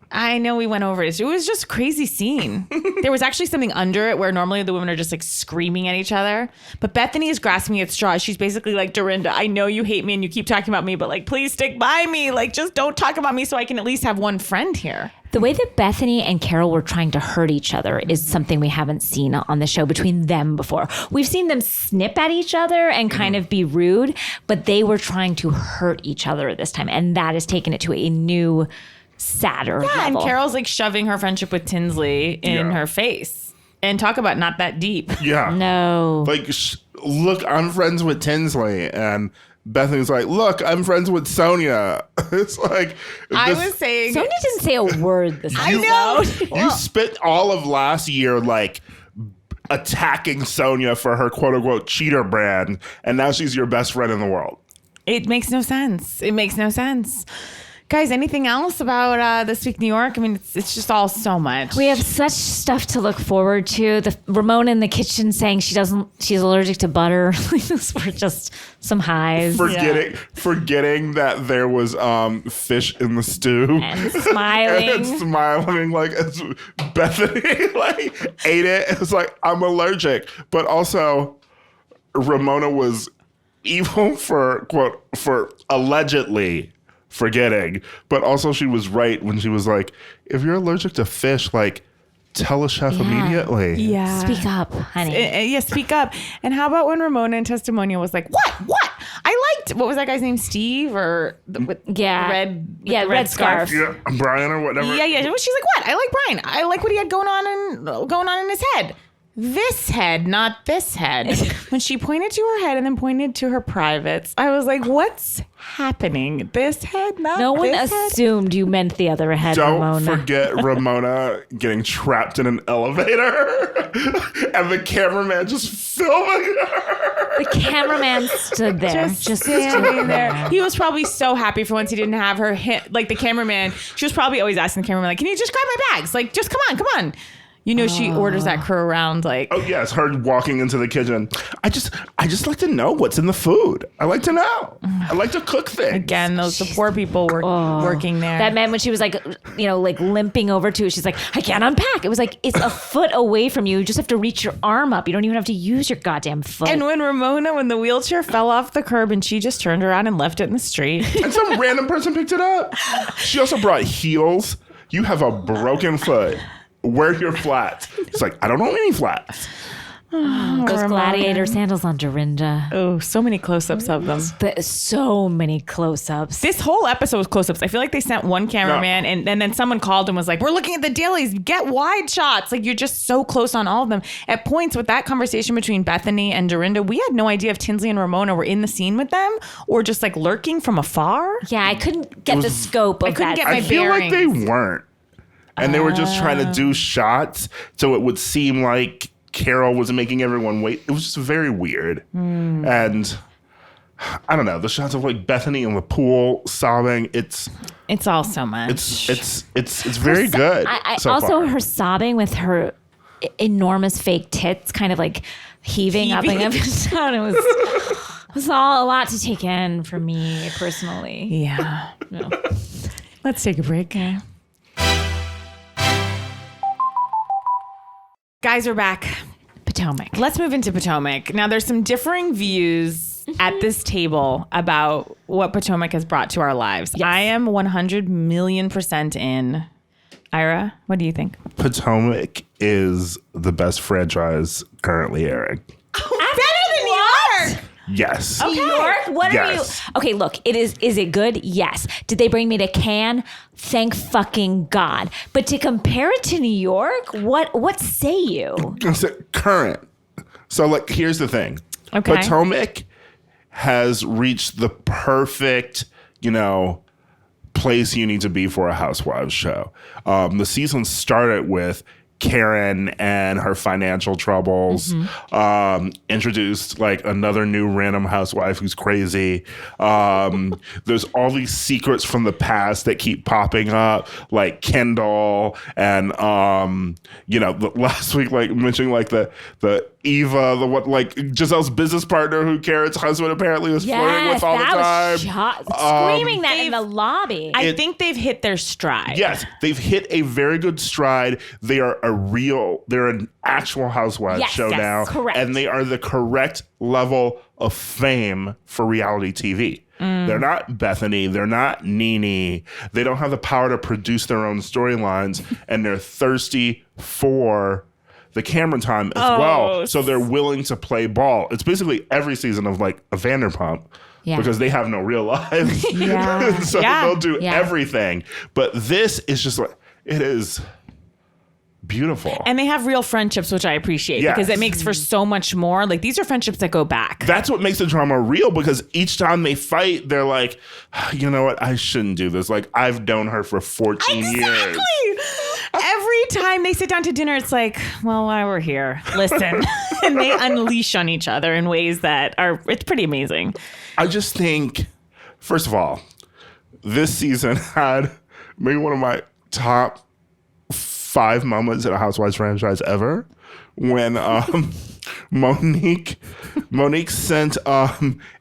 I know we went over it. It was just a crazy scene. There was actually something under it where normally the women are just like screaming at each other. But Bethany is grasping at straws. She's basically like, Dorinda, I know you hate me and you keep talking about me, but like, please stick by me. Like, just don't talk about me so I can at least have one friend here. The way that Bethany and Carol were trying to hurt each other is something we haven't seen on the show between them before. We've seen them snip at each other and kind of be rude, but they were trying to hurt each other this time. And that has taken it to a new, sadder level. And Carol's like shoving her friendship with Tinsley in her face. And talk about not that deep. Yeah. No. Like, look, I'm friends with Tinsley. And Bethany's like, look, I'm friends with Sonia. It's like, I was saying, Sonia didn't say a word this I know. You spent all of last year like attacking Sonia for her quote unquote cheater brand, and now she's your best friend in the world. It makes no sense. It makes no sense. Guys, anything else about This Week New York? I mean, it's just all so much. We have such stuff to look forward to. The Ramona in the kitchen saying she's allergic to butter. Those were just some highs. Forgetting that there was fish in the stew. And smiling. And smiling like as Bethany like ate it. It's like, I'm allergic. But also Ramona was evil for allegedly forgetting, but also she was right when she was like, if you're allergic to fish, like, tell a chef immediately. Yeah. Speak up, honey. Speak up. And how about when Ramona in Testimonial was like, what? I liked, what was that guy's name? Steve or red scarf. Yeah, Brian or whatever. Yeah. She's like, what? I like Brian. I like what he had going on in his head. This head, not this head. When she pointed to her head and then pointed to her privates, I was like, what's happening? This head, not no one this assumed you meant the other head, Don't Ramona. forget Ramona getting trapped in an elevator and the cameraman just filming her. The cameraman stood there. Just standing there. He was probably so happy for once he didn't have her hit. Like the cameraman, she was probably always asking the cameraman, like, can you just grab my bags? Like, just come on. You know, she orders that crew around like. Oh yes, her walking into the kitchen. I just like to know what's in the food. I like to know. I like to cook things. Again, the poor people working there. That meant when she was like, like limping over to it, she's like, I can't unpack. It was like, it's a foot away from you. You just have to reach your arm up. You don't even have to use your goddamn foot. And when the wheelchair fell off the curb and she just turned around and left it in the street. And some random person picked it up. She also brought heels. You have a broken foot. Wear your flats. It's like, I don't know any flats. Those gladiator sandals on Dorinda. Oh, so many close-ups of them. So many close-ups. This whole episode was close-ups. I feel like they sent one cameraman and then someone called and was like, we're looking at the dailies. Get wide shots. Like, you're just so close on all of them. At points with that conversation between Bethany and Dorinda, we had no idea if Tinsley and Ramona were in the scene with them or just like lurking from afar. Yeah, I couldn't get the scope of that. I feel like they weren't. And they were just trying to do shots so it would seem like Carol was making everyone wait. It was just very weird. And I don't know, the shots of like Bethany in the pool sobbing, it's all so much. It's very good. So also far. Her sobbing with her enormous fake tits kind of like heaving up and down. It was all a lot to take in for me personally. Yeah. No. Let's take a break. Okay. Guys, we're back. Potomac. Let's move into Potomac. Now, there's some differing views at this table about what Potomac has brought to our lives. Yes. I am 100 million% in. Ira, what do you think? Potomac is the best franchise currently airing. Better than New York? Yes. Okay. New York? What are you? Okay, look, is it good? Yes. Did they bring me to Cannes? Thank fucking God. But to compare it to New York, what say you? Current. So like, here's the thing. Okay. Potomac has reached the perfect, place you need to be for a Housewives show. The season started with Karen and her financial troubles, introduced like another new random housewife who's crazy. There's all these secrets from the past that keep popping up, like Kendall and last week, like mentioning like the Eva, Giselle's business partner who Karen's husband apparently was flirting with all the time. Screaming that in the lobby. I think they've hit their stride. Yes, they've hit a very good stride. They are they're an actual Housewives show now. Correct. And they are the correct level of fame for reality TV. They're not Bethany. They're not Nene. They don't have the power to produce their own storylines, and they're thirsty for the camera time as well. So they're willing to play ball. It's basically every season of like a Vanderpump because they have no real lives. So they'll do everything. But this is just like, it is beautiful. And they have real friendships, which I appreciate because it makes for so much more. Like, these are friendships that go back. That's what makes the drama real, because each time they fight, they're like, you know what? I shouldn't do this. Like, I've known her for 14 years. Every time they sit down to dinner, it's like, well, while we're here, listen. And they unleash on each other in ways that it's pretty amazing. I just think, first of all, this season had maybe one of my top 5 moments in a Housewives franchise ever, when Monique sent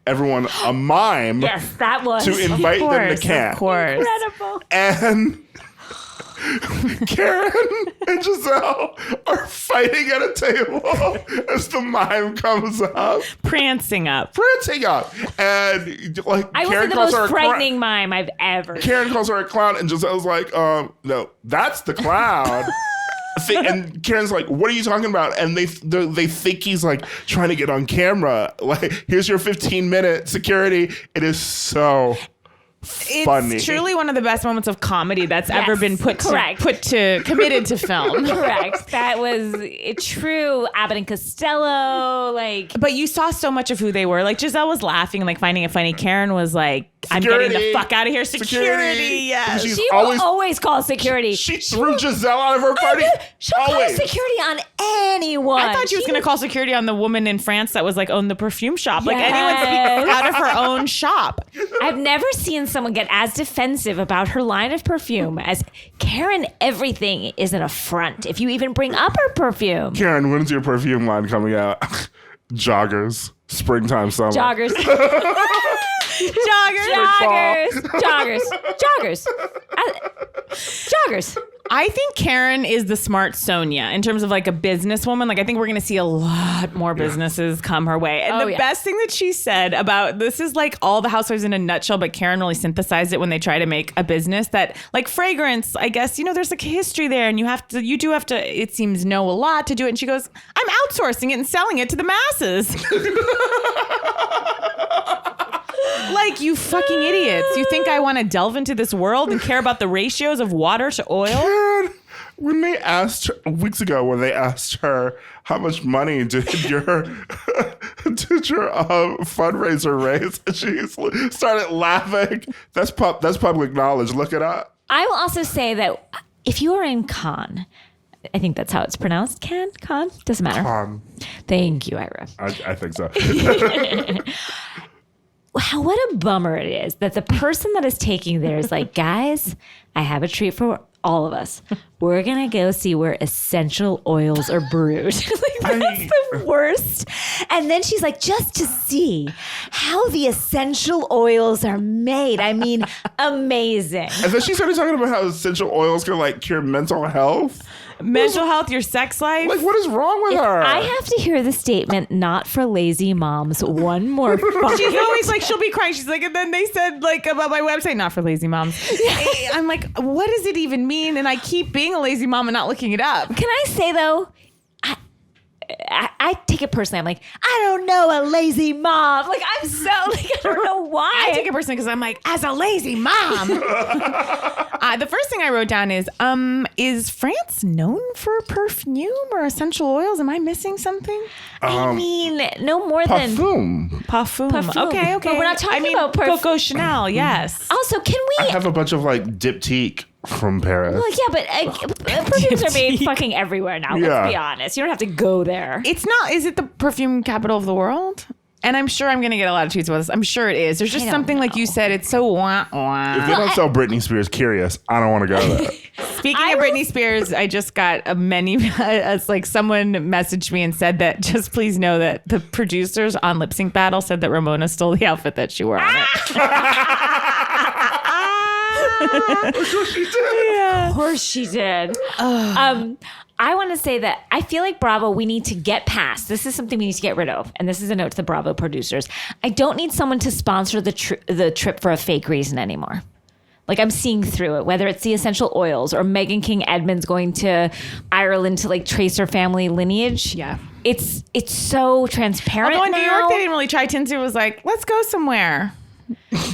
everyone a mime. Yes, that was to invite them to Cannes. Of course. Incredible. And Karen and Giselle are fighting at a table as the mime comes up. Prancing up. And like, I Karen was the calls her most frightening mime I've ever seen. Karen calls her a clown, and Giselle's like, no, that's the clown. And Karen's like, what are you talking about? And they think he's like trying to get on camera. Like, here's your 15-minute security. It is so funny. It's truly one of the best moments of comedy that's ever been committed to film. Correct. That was true. Abbott and Costello, But you saw so much of who they were. Like, Giselle was laughing and like finding it funny. Karen was like I'm getting the fuck out of here. Security. Yes. She will always call security. She threw Giselle out of her party. She'll call security on anyone. I thought she was going to call security on the woman in France that was like owned the perfume shop. Like anyone speak out of her own shop. I've never seen someone get as defensive about her line of perfume as Karen. Everything is an affront if you even bring up her perfume. Karen, when's your perfume line coming out? Joggers. Springtime, summer. Joggers. Joggers. I think Karen is the smart Sonia in terms of like a businesswoman. Like I think we're going to see a lot more businesses come her way. And the best thing that she said about this is like all the housewives in a nutshell, but Karen really synthesized it when they try to make a business that like fragrance, I guess, there's like a history there and you do have to, it seems, know a lot to do it. And she goes, I'm outsourcing it and selling it to the masses. Like, you fucking idiots. You think I want to delve into this world and care about the ratios of water to oil? Karen, when they asked her, weeks ago, when they asked her how much money did your fundraiser raise, she started laughing. That's public knowledge. Look it up. I will also say that if you are in Cannes, I think that's how it's pronounced. Cannes? Doesn't matter. Cannes. Thank you, Ira. I think so. What a bummer it is that the person that is taking there is like, guys, I have a treat for all of us. We're going to go see where essential oils are brewed. Like, that's the worst. And then she's like, just to see how the essential oils are made. I mean, amazing. And then she started talking about how essential oils can like cure mental health. Mental health, your sex life. Like, what is wrong with her? I have to hear the statement, not for lazy moms, one more fucking. She's always like, she'll be crying. She's like, and then they said like about my website, not for lazy moms. I'm like, what does it even mean? And I keep being a lazy mom and not looking it up. Can I say though, I take it personally. I'm like, I don't know a lazy mom. Like, I'm so like, I don't know why. I take it personally because I'm like, as a lazy mom. The first thing I wrote down is France known for perfume or essential oils? Am I missing something? I mean, no more than Parfum. Okay. But we're not talking about Coco Chanel, yes. Also, can we? I have a bunch of like diptyque from Paris. Well, yeah, but perfumes are made fucking everywhere now. Let's be honest. You don't have to go there. It's not. Is it the perfume capital of the world? And I'm sure I'm going to get a lot of tweets about this. I'm sure it is. There's just something like you said. It's so wah-wah. If they don't sell Britney Spears Curious, I don't want to go there. Speaking of Britney Spears, I just got like someone messaged me and said that just please know that the producers on Lip Sync Battle said that Ramona stole the outfit that she wore on it. Of course she did. Yeah. Of course she did. I want to say that I feel like Bravo, we need to get past. This is something we need to get rid of. And this is a note to the Bravo producers. I don't need someone to sponsor the trip for a fake reason anymore. Like, I'm seeing through it, whether it's the essential oils or Meghan King Edmonds going to Ireland to like trace her family lineage. Yeah. It's so transparent. Although in now. New York, they didn't really try. Tinsley was like, let's go somewhere.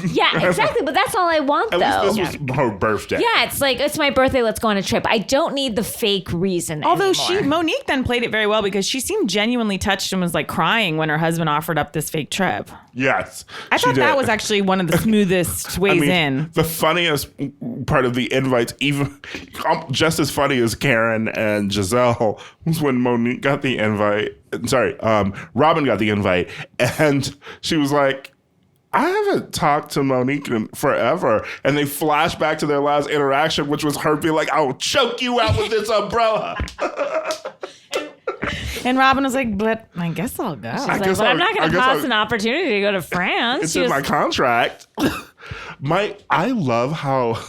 Yeah, exactly. But that's all I want, though. At least this was her birthday. Yeah, it's like, it's my birthday, let's go on a trip. I don't need the fake reason Although anymore. Monique then played it very well because she seemed genuinely touched and was like crying when her husband offered up this fake trip. Yes. I thought that was actually one of the smoothest ways in. The funniest part of the invites, even just as funny as Karen and Giselle, was when Monique got the invite. Sorry, Robin got the invite. And she was like, I haven't talked to Monique in forever. And they flash back to their last interaction, which was her being like, I'll choke you out with this umbrella. And Robin was like, but I guess I'll go. I'm not going to pass an opportunity to go to France. It's in my contract. I love how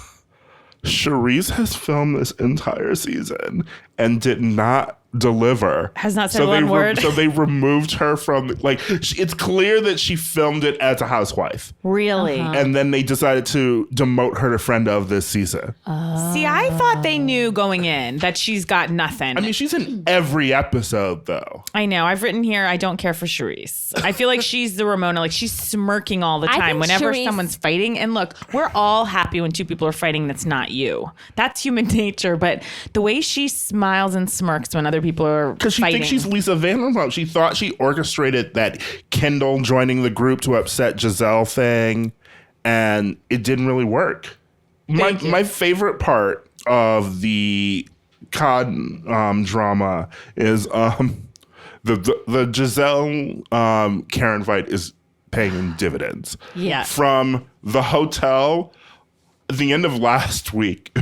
Charisse has filmed this entire season and did not deliver. Has not said one word. So they removed her from, like, it's clear that she filmed it as a housewife. Really? And then they decided to demote her to friend of this season. See, I thought they knew going in that she's got nothing. I mean, she's in every episode, though. I know. I've written here, I don't care for Charisse. I feel like she's the Ramona. Like, she's smirking all the time whenever someone's fighting. And look, we're all happy when two people are fighting that's not you. That's human nature. But the way she smiles and smirks when other people are because she fighting. thinks she's Lisa Vanderpump. She thought she orchestrated that Kendall joining the group to upset Giselle thing. and it didn't really work. My favorite part of the COD drama is the Giselle Karen fight is paying in dividends. Yeah. From the hotel, the end of last week,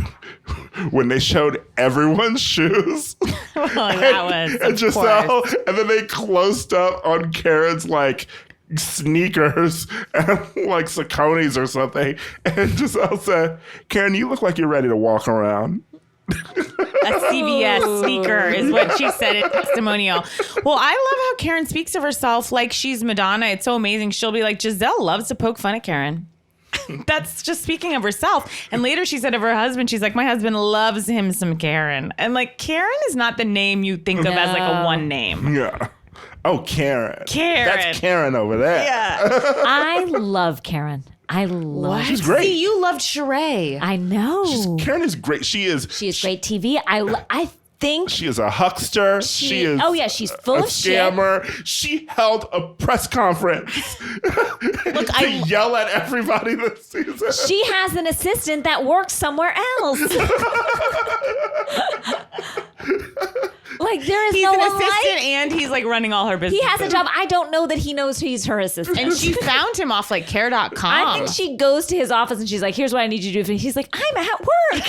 when they showed everyone's shoes. That was, and Giselle, and then they closed up on Karen's like sneakers and like Saucony's or something. And Giselle said, Karen, you look like you're ready to walk around. A CVS sneaker is what she said in testimonial. Well, I love how Karen speaks of herself like she's Madonna. It's so amazing. She'll be like, Giselle loves to poke fun at Karen. That's just speaking of herself. And later she said of her husband, she's like, my husband loves him some Karen. And like, Karen is not the name you think of as like a one name. Yeah. Oh, Karen. Karen. That's Karen over there. Yeah. I love Karen. I love. She's great. See, you loved Sheree. I know. Karen is great. She is great TV. I think she is a huckster. She is. Oh yeah, she's full of scammer. Shit. She held a press conference to yell at everybody this season. She has an assistant that works somewhere else. Like there is he's no an one assistant like, and he's like running all her business. He has a job. I don't know that he knows he's her assistant. And she found him off like care.com. I think she goes to his office and she's like, here's what I need you to do. And he's like, I'm at work.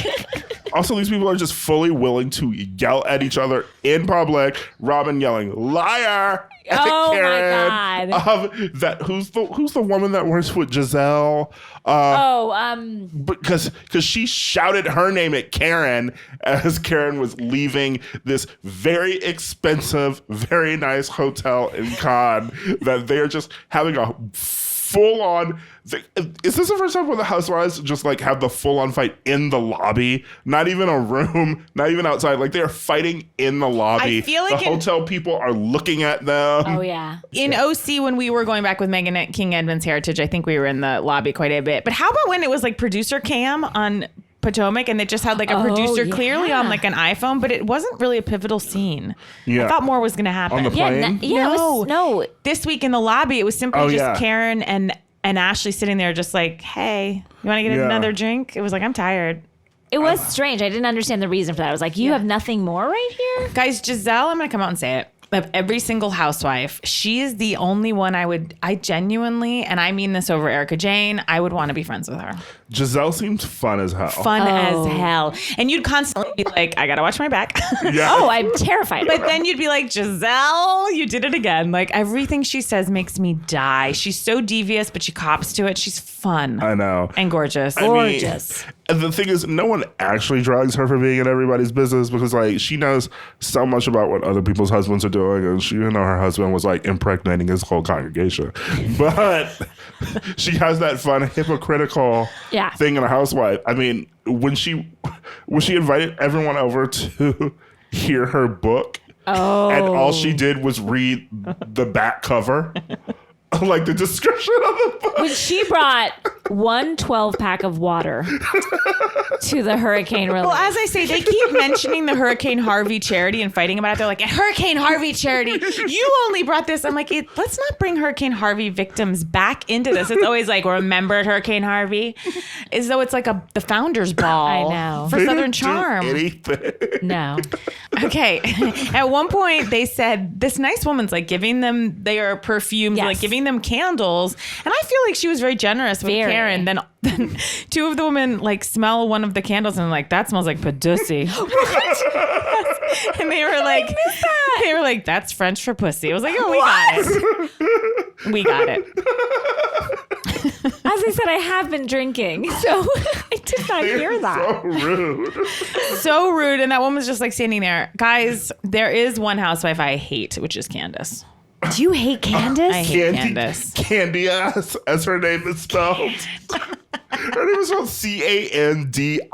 Also, these people are just fully willing to yell at each other in public. Robin yelling, liar. Oh Karen. my God. Who's the woman that works with Giselle? Because she shouted her name at Karen as Karen was leaving this very expensive, very nice hotel in Cannes that they're just having a full-on. Is this the first time where the housewives just like have the full-on fight in the lobby? Not even a room, not even outside. Like they're fighting in the lobby. I feel like the hotel people are looking at them. Oh yeah. In OC, when we were going back with Megan King Edmonds Heritage, I think we were in the lobby quite a bit. But how about when it was like producer cam on Potomac and they just had like a producer clearly on like an iPhone, but it wasn't really a pivotal scene. Yeah. I thought more was going to happen. On the plane? No. This week in the lobby, it was simply just Karen and Ashley sitting there just like, hey, you want to get another drink? It was like, I'm tired. It was strange. I didn't understand the reason for that. I was like, you have nothing more right here? Guys, Giselle, I'm going to come out and say it. Of every single housewife, she is the only one I genuinely, and I mean this over Erica Jane, I would want to be friends with her. Giselle seems fun as hell. As hell. And you'd constantly be like, I got to watch my back. Yeah. Oh, I'm terrified. But then you'd be like, Giselle, you did it again. Like everything she says makes me die. She's so devious, but she cops to it. She's fun. I know. And gorgeous. Gorgeous. And the thing is, no one actually drags her for being in everybody's business because, like, she knows so much about what other people's husbands are doing, and she, her husband was like impregnating his whole congregation. But she has that fun, hypocritical thing in a housewife. I mean, when she invited everyone over to hear her book, and all she did was read the back cover. Like the description of the book. When she brought one 12-pack of water to the hurricane relief. Well, as I say, they keep mentioning the Hurricane Harvey charity and fighting about it. They're like, Hurricane Harvey charity, you only brought this. I'm like, let's not bring Hurricane Harvey victims back into this. It's always like, remember Hurricane Harvey? As though it's like the founder's ball. I know. For Southern Charm. Anything. No. Okay. At one point, they said this nice woman's like giving them their perfumes, like giving them candles. And I feel like she was very generous with Karen. Then two of the women like smell one of the candles and like, that smells like Padussy. And they were like, that's French for pussy. I was like, oh, we got it. We got it. As I said, I have been drinking, so I did not hear that. So rude. So rude. And that woman's just like standing there. Guys, there is one housewife I hate, which is Candace. Do you hate Candace? I hate Candace. Candy ass, as her name is spelled. Her name is spelled Candiace.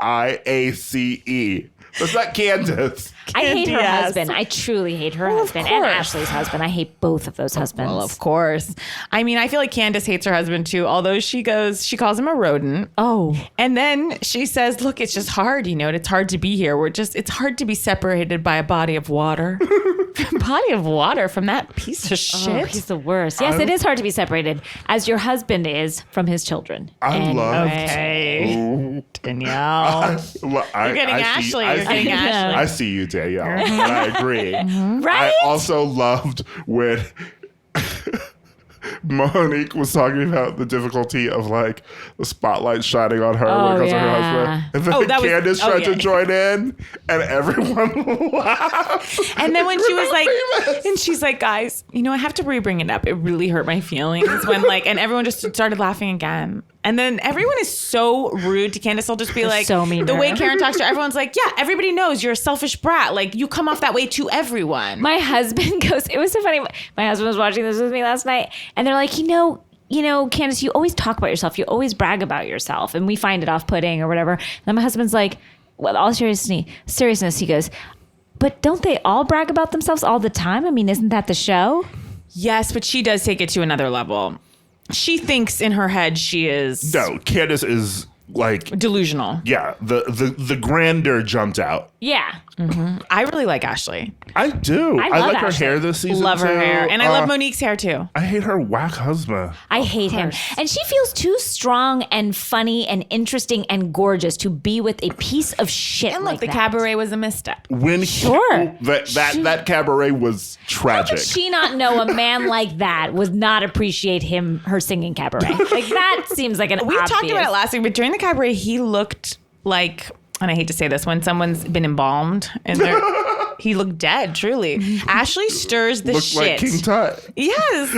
That's not Candace. I hate her Candiace. husband. I truly hate her husband and Ashley's husband. I hate both of those husbands. Well, of course. I mean, I feel like Candace hates her husband too, although she calls him a rodent. Oh. And then she says, look, it's just hard, it's hard to be here. It's hard to be separated by a body of water body of water from that piece of shit. Oh, he's the worst. Yes, it is hard to be separated, as your husband is from his children. I love. Okay, Danielle. You're getting Ashley. You're getting Ashley. I see you, Danielle, and I agree. Right? I also loved when Monique was talking about the difficulty of like the spotlight shining on her because of her husband. And then Candace tried to join in and everyone laughed. And then when she was like, and she's like, guys, I have to bring it up. It really hurt my feelings when and everyone just started laughing again. And then everyone is so rude to Candace. They'll just be like, so mean the way Karen talks to her, everyone's like, yeah, everybody knows you're a selfish brat. Like, you come off that way to everyone. My husband goes, it was so funny. My husband was watching this with me last night, and they're like, Candace, you always talk about yourself. You always brag about yourself, and we find it off-putting or whatever. And then my husband's like, with all seriousness, he goes, but don't they all brag about themselves all the time? I mean, isn't that the show? Yes, but she does take it to another level. She thinks in her head she is... No, Candace is like... delusional. Yeah, the grandeur jumped out. Yeah. Mm-hmm. I really like Ashley. I do. I like her hair this season. Love her too. hair. And I love Monique's hair too. I hate her whack husband. I hate him. And she feels too strong and funny and interesting and gorgeous to be with a piece of shit And look, like the that. cabaret was a misstep. That cabaret was tragic. How could she not know a man like that would not appreciate her singing cabaret? Like, that seems like an We obvious. talked about it last week, but during the cabaret, he looked like, and I hate to say this, when someone's been embalmed and he looked dead, truly. Ashley stirs the Looked shit. like King Tut. Yes.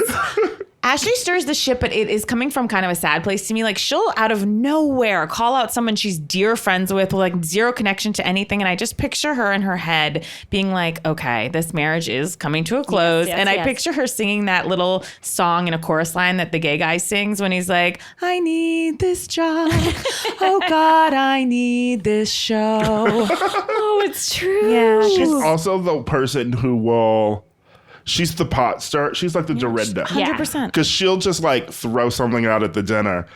Ashley stirs the shit, but it is coming from kind of a sad place to me. Like, she'll out of nowhere call out someone she's dear friends with like zero connection to anything. And I just picture her in her head being like, okay, this marriage is coming to a close. Yes, and I yes. picture her singing that little song in a chorus line that the gay guy sings when he's like, I need this job. Oh God, I need this show. Oh, it's true. Yeah. She's also the person who will... She's the pot stir. She's like the Dorinda. 100%. Because she'll just like throw something out at the dinner.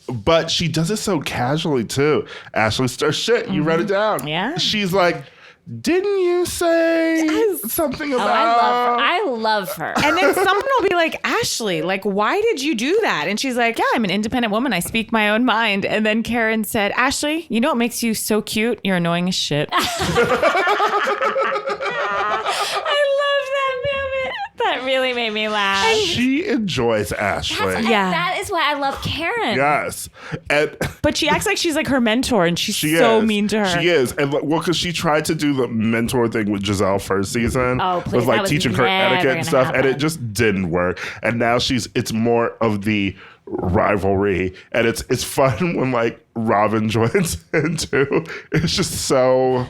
But she does it so casually too. Ashley stirs shit. You write it down. Yeah. She's like, didn't you say something about... I love her. And then someone will be like, Ashley, like, why did you do that? And she's like, yeah, I'm an independent woman. I speak my own mind. And then Karen said, Ashley, you know what makes you so cute? You're annoying as shit. That really made me laugh. She enjoys Ashley. Yeah. That is why I love Karen. Yes. And But she acts like she's like her mentor and she's she so is. mean to her. She is. And well, because she tried to do the mentor thing with Giselle first season. Oh, please. With like That was teaching her never etiquette and gonna stuff. And happen. it just didn't work. And now it's more of the rivalry. And it's fun when like Robin joins in too. It's just so...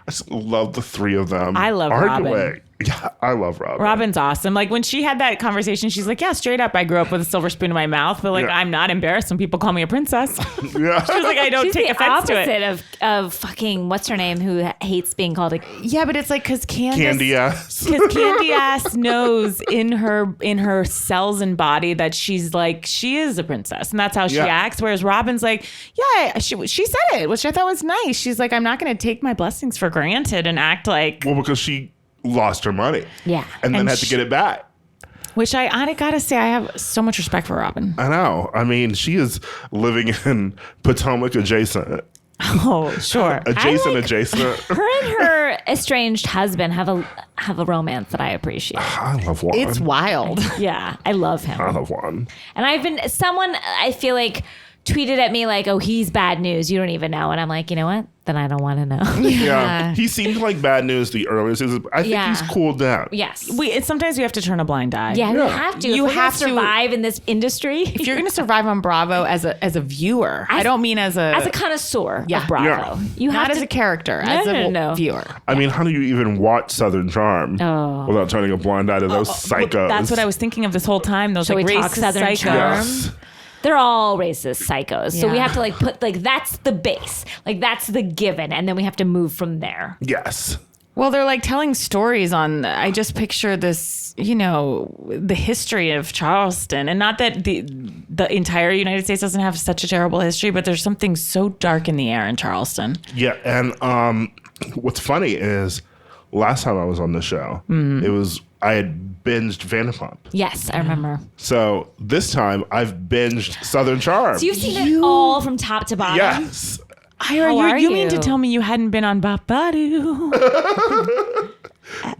I just love the three of them. I love arguing. Robin. Yeah, I love Robin. Robin's awesome. Like when she had that conversation, she's like, yeah, straight up, I grew up with a silver spoon in my mouth, but like, Yeah. I'm not embarrassed when people call me a princess. Yeah. She was like, I don't She's take the offense to opposite it. of fucking, what's her name, who hates being called a... Yeah, but it's like, cause Candy ass. Because Candy ass knows in her cells and body that she's like, she is a princess and that's how she Yeah. acts. Whereas Robin's like, yeah, she said it, which I thought was nice. She's like, I'm not going to take my blessings for granted and act like, Well, because she lost her money. Yeah. And then And had to get it back. which I gotta say, I have so much respect for Robin. I know. I mean, she is living in Potomac adjacent. Oh, sure. Adjacent. Her and her estranged husband have a romance that I appreciate. I love Juan. It's wild. Yeah, I love him. I love Juan. And someone I feel like tweeted at me like, oh, he's bad news. You don't even know. And I'm like, you know what? Then I don't want to know. Yeah. He seemed like bad news the earlier seasons. I think Yeah. he's cooled down. Yes. Sometimes we have to turn a blind eye. Yeah, you Yeah. have to. You If we're gonna have to- survive in this industry. If you're going to survive on Bravo as a viewer, I don't mean as a connoisseur Yeah. of Bravo, Yeah. you have not to as a character, No, as no, a no, no. viewer. I mean, how do you even watch Southern Charm without turning a blind eye to those psychos? Well, that's what I was thinking of this whole time. Those Shall like we talk racist Southern psychos. Charm? Yes. They're all racist psychos. So we Yeah. have to like put like that's the base. Like that's the given. And then we have to move from there. Yes. Well, they're like telling stories on. I just picture this, the history of Charleston, and not that the entire United States doesn't have such a terrible history, but there's something so dark in the air in Charleston. Yeah. And what's funny is last time I was on the show. I had binged Vanderpump. Yes, I remember. So this time I've binged Southern Charm. So you've seen it all from top to bottom? Yes. Ira, you mean to tell me you hadn't been on Bapadu?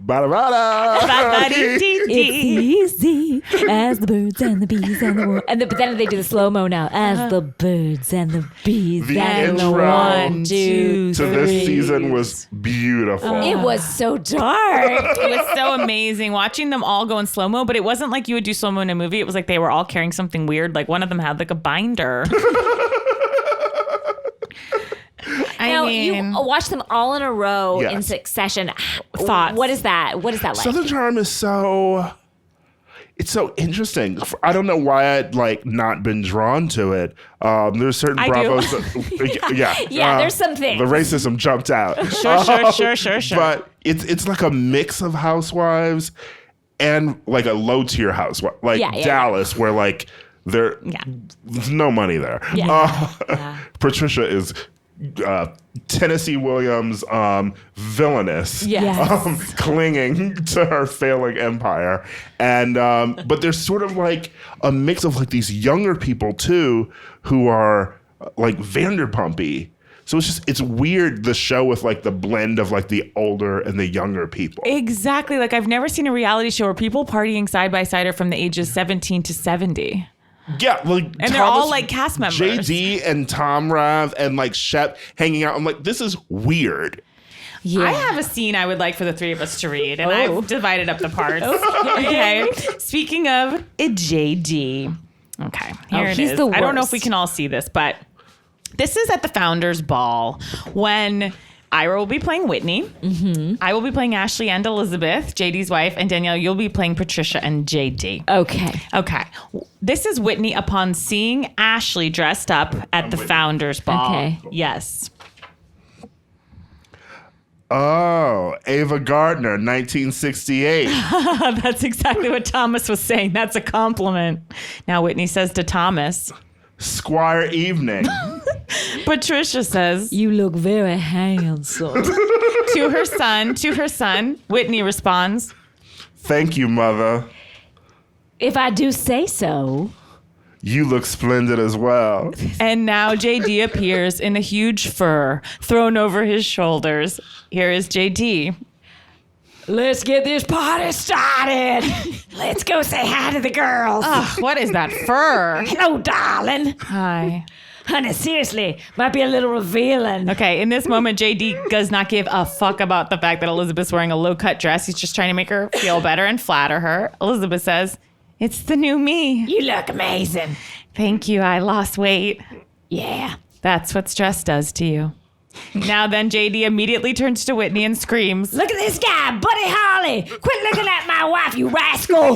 Bada bada. It's easy as the birds and the bees and the but then they do the slow mo now. As the birds and the bees The and the intro 1, 2, to 3. this season was beautiful. It was so dark. It was so amazing watching them all go in slow mo, but it wasn't like you would do slow mo in a movie. It was like they were all carrying something weird. Like one of them had like a binder. You watch them all in a row in succession. Thoughts? What is that? What is that like? Southern Charm is it's so interesting. I don't know why I'd like not been drawn to it. There's certain Bravos. There's some things. The racism jumped out. Sure. But it's like a mix of Housewives and like a low tier housewife, like Dallas, where like there's no money there. Patricia is Tennessee Williams villainous, clinging to her failing empire, and but there's sort of like a mix of like these younger people too who are like Vanderpumpy. So it's weird, the show with like the blend of like the older and the younger people. Exactly. Like I've never seen a reality show where people partying side by side are from the ages 17 to 70. Yeah, like and they're all like cast members. JD and Tom Rav and like Shep hanging out. I'm like, this is weird. Yeah. I have a scene I would like for the three of us to read, and I've divided up the parts. Okay. Speaking of JD. Okay, here it is. I don't know if we can all see this, but this is at the Founders Ball when Ira will be playing Whitney. Mm-hmm. I will be playing Ashley and Elizabeth, JD's wife, and Danielle, you'll be playing Patricia and JD. Okay. This is Whitney upon seeing Ashley dressed up at the Founders Ball. Okay. Yes. Oh, Ava Gardner, 1968. That's exactly what Thomas was saying. That's a compliment. Now Whitney says to Thomas, Squire Evening. Patricia says, "You look very handsome." to her son, Whitney responds, "Thank you, mother. If I do say so." You look splendid as well. And now JD appears in a huge fur thrown over his shoulders. Here is JD. Let's get this party started. Let's go say hi to the girls. What is that fur? Hello, darling. Hi. Honey, seriously, might be a little revealing. Okay, in this moment, JD does not give a fuck about the fact that Elizabeth's wearing a low-cut dress. He's just trying to make her feel better and flatter her. Elizabeth says, "It's the new me." You look amazing. Thank you, I lost weight. Yeah. That's what stress does to you. Now then, JD immediately turns to Whitney and screams, "Look at this guy, Buddy Holly! Quit looking at my wife, you rascal!"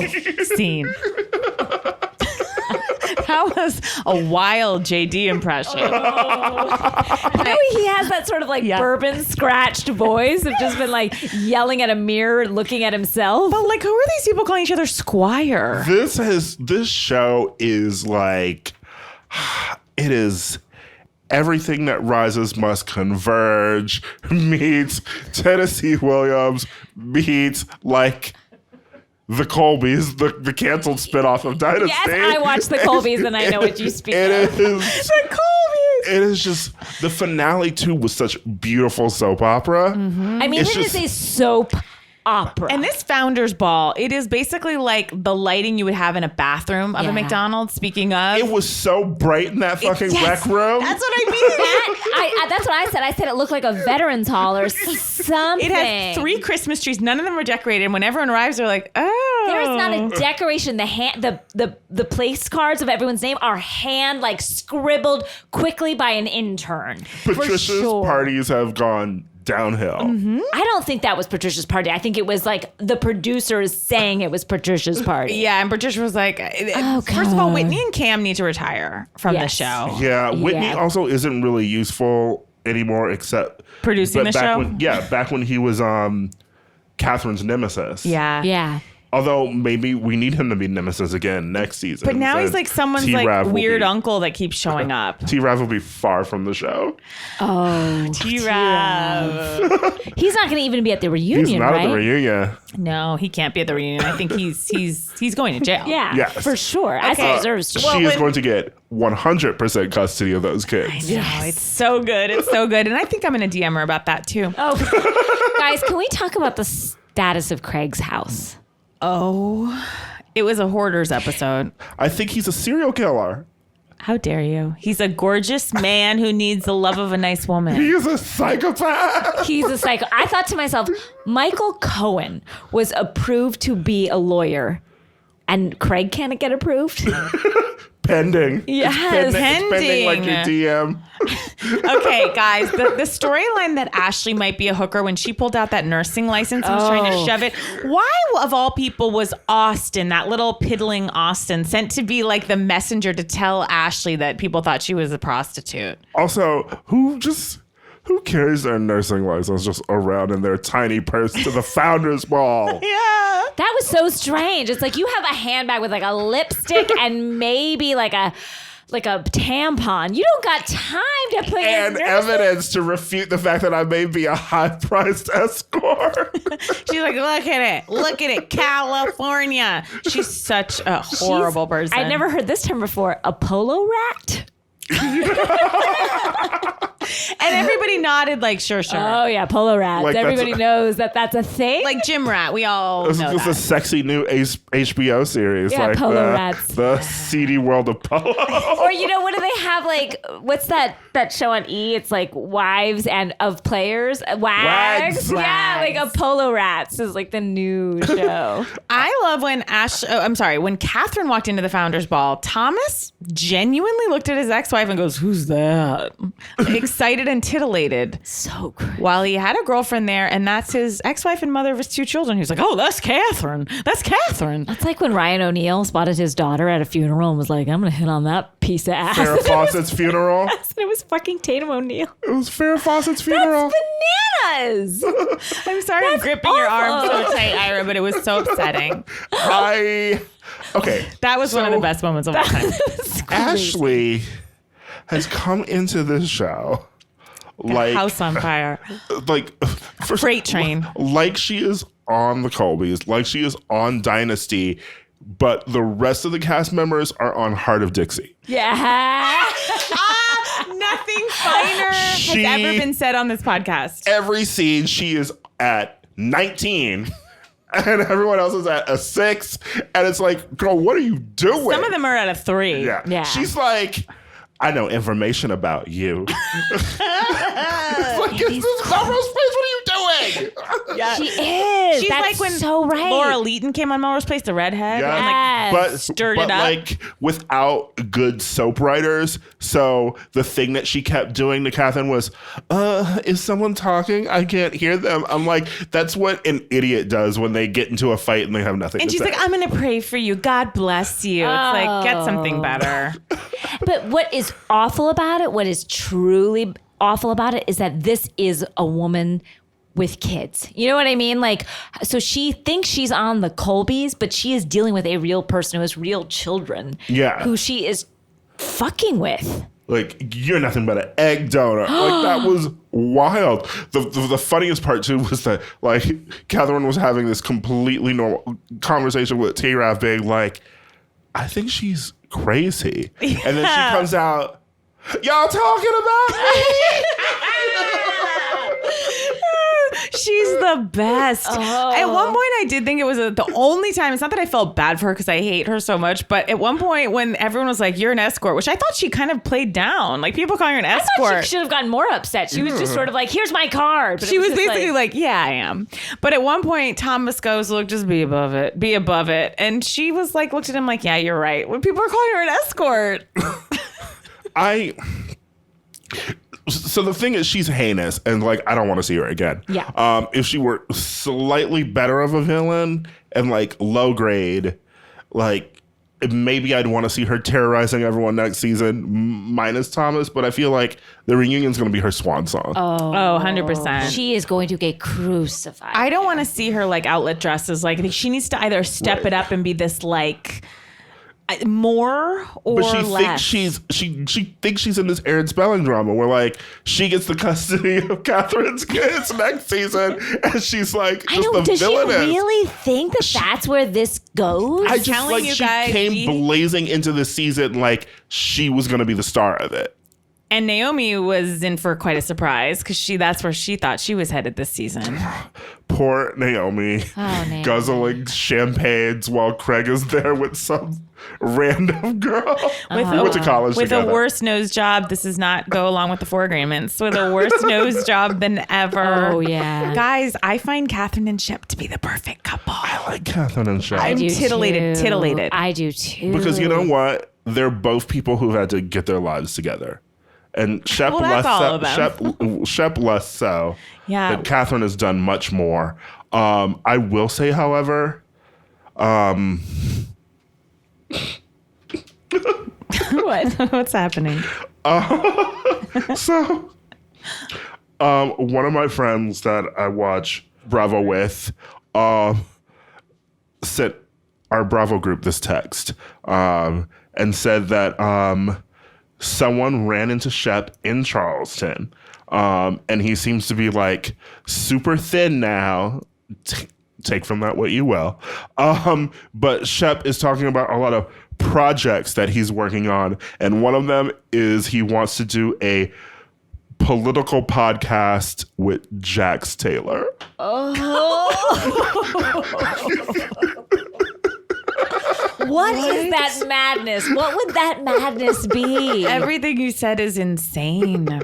Scene. That was a wild JD impression. You know, he has that sort of like bourbon scratched voice of just been like yelling at a mirror, looking at himself. But like, who are these people calling each other Squire? This show is like, it is Everything That Rises Must Converge meets Tennessee Williams meets like the Colbys, the canceled spinoff of Dynasty. Yes, I watched the Colbys and I know what you speak of. The Colbys. It is just, the finale too was such beautiful soap opera. Mm-hmm. I mean, it is a soap opera. And this Founders Ball, it is basically like the lighting you would have in a bathroom of a McDonald's. Speaking of, it was so bright in that fucking rec room. That's what I mean. That's what I said. I said it looked like a veterans hall or something. It had 3 Christmas trees. None of them were decorated. And when everyone arrives, they're like, "Oh, there is not a decoration. The place cards of everyone's name are hand scribbled quickly by an intern. Patricia's parties have gone downhill. Mm-hmm. I don't think that was Patricia's party. I think it was like the producers saying it was Patricia's party. Yeah, and Patricia was like, first of all, Whitney and Cam need to retire from the show. Yeah, Whitney also isn't really useful anymore except producing the show. Back when he was Catherine's nemesis. Yeah. Although maybe we need him to be Nemesis again next season. But now he's like someone's like weird uncle that keeps showing up. T-Rav will be far from the show. Oh, T-Rav. He's not going to even be at the reunion, He's not right? at the reunion. No, he can't be at the reunion. I think he's going to jail. Yeah, Yes. for sure. As he deserves to. She is going to get 100% custody of those kids. Yeah, it's so good. It's so good. And I think I'm going to DM her about that too. Oh, guys, can we talk about the status of Craig's house? Oh, it was a hoarders episode. I think he's a serial killer. How dare you? He's a gorgeous man who needs the love of a nice woman. He is a psychopath. He's a psycho. I thought to myself, Michael Cohen was approved to be a lawyer, and Craig can't get approved? Pending. Yes, It's pending like your DM. Okay, guys, the storyline that Ashley might be a hooker when she pulled out that nursing license and was trying to shove it. Why, of all people, was Austin, that little piddling Austin, sent to be like the messenger to tell Ashley that people thought she was a prostitute? Also, who carries their nursing license just around in their tiny purse to the founders ball? Yeah. That was so strange. It's like you have a handbag with like a lipstick and maybe like a tampon. You don't got time to put And your evidence to refute the fact that I may be a high-priced escort. She's like, look at it, California. She's such a horrible person. I'd never heard this term before. A polo rat? And everybody nodded like, sure. Oh yeah, polo rats. Like, Everybody knows that that's a thing. Like gym rat. We all This know is a that. sexy new HBO series. Yeah, like Polo Rats. The seedy world of polo. Or what do they have? Like, what's that show on E? It's like wives and of players. Wags. Wags. Yeah, like a Polo Rats is like the new show. I love when when Catherine walked into the Founders Ball, Thomas genuinely looked at his ex-wife and goes, "Who's that?" Excited and titillated. So great. While he had a girlfriend there, and that's his ex-wife and mother of his 2 children. He was like, "Oh, that's Catherine. That's Catherine." That's like when Ryan O'Neal spotted his daughter at a funeral and was like, "I'm gonna hit on that piece of ass." Farrah Fawcett's funeral. It was fucking Tatum O'Neal. It was Farrah Fawcett's funeral. That's bananas. I'm sorry I'm gripping your arm so tight, Ira, but it was so upsetting. Okay. That was one of the best moments of all time. Ashley has come into this show like House on fire. like Freight train. like she is on the Colbys, like she is on Dynasty, but the rest of the cast members are on Heart of Dixie. Yeah. Nothing finer has ever been said on this podcast. Every scene she is at 19 and everyone else is at a 6, and it's like, girl, what are you doing? Some of them are at a 3. Yeah. She's like, I know information about you. It's like, this is Melrose Place. What are you doing? Yeah. She is. She's That's like when so right. Laura Leighton came on Melrose Place, the redhead. Yeah. And like, But stirred it up. like without good soap writers. So the thing that she kept doing to Catherine was, is someone talking? I can't hear them. I'm like, that's what an idiot does when they get into a fight and they have nothing and to she's say. like, I'm going to pray for you. God bless you. It's like, get something better. But what is awful about it, what is truly awful about it, is that this is a woman with kids. You know what I mean? Like, so she thinks she's on the Colbys, but she is dealing with a real person who has real children. Yeah. Who she is fucking with. Like, you're nothing but an egg donor. Like, that was wild. The funniest part, too, was that, like, Catherine was having this completely normal conversation with T-Rav being like, I think she's crazy. Yeah. And then she comes out, y'all talking about me? She's the best. Oh. At one point, I did think it was the only time. It's not that I felt bad for her because I hate her so much, but at one point when everyone was like, "You're an escort," which I thought she kind of played down. Like people calling her an escort. I thought she should have gotten more upset. She was just sort of like, "Here's my card." But She was just basically like, "Yeah, I am." But at one point, Thomas goes, "Look, just be above it. Be above it." And she was like, looked at him like, "Yeah, you're right." When people are calling her an escort. So the thing is, she's heinous, and like I don't want to see her again. Yeah. If she were slightly better of a villain and like low grade, like maybe I'd want to see her terrorizing everyone next season, minus Thomas. But I feel like the reunion's going to be her swan song. Oh, 100%. She is going to get crucified. I don't want to see her like outlet dresses. Like she needs to either step it up and be this like more or but she less. she thinks she's in this Aaron Spelling drama where like she gets the custody of Catherine's kids next season, and she's like I know. Does she really think that that's where this goes? I just like she came blazing into the season like she was going to be the star of it. And Naomi was in for quite a surprise because that's where she thought she was headed this season. Poor Naomi, guzzling champagnes while Craig is there with some random girl who went to college with together. A worse nose job. This does not go along with the 4 agreements. With a worse nose job than ever. Oh, yeah. Guys, I find Catherine and Shep to be the perfect couple. I like Catherine and Shep. I'm titillated. I do too. Because you know what? They're both people who had to get their lives together. And Shep less so. Yeah. But Catherine has done much more. I will say, however, What's happening? So, one of my friends that I watch Bravo with, sent our Bravo group this text, and said that, someone ran into Shep in Charleston, and he seems to be like super thin now. Take from that what you will. But Shep is talking about a lot of projects that he's working on, and one of them is he wants to do a political podcast with Jax Taylor. What is that madness? What would that madness be? Everything you said is insane.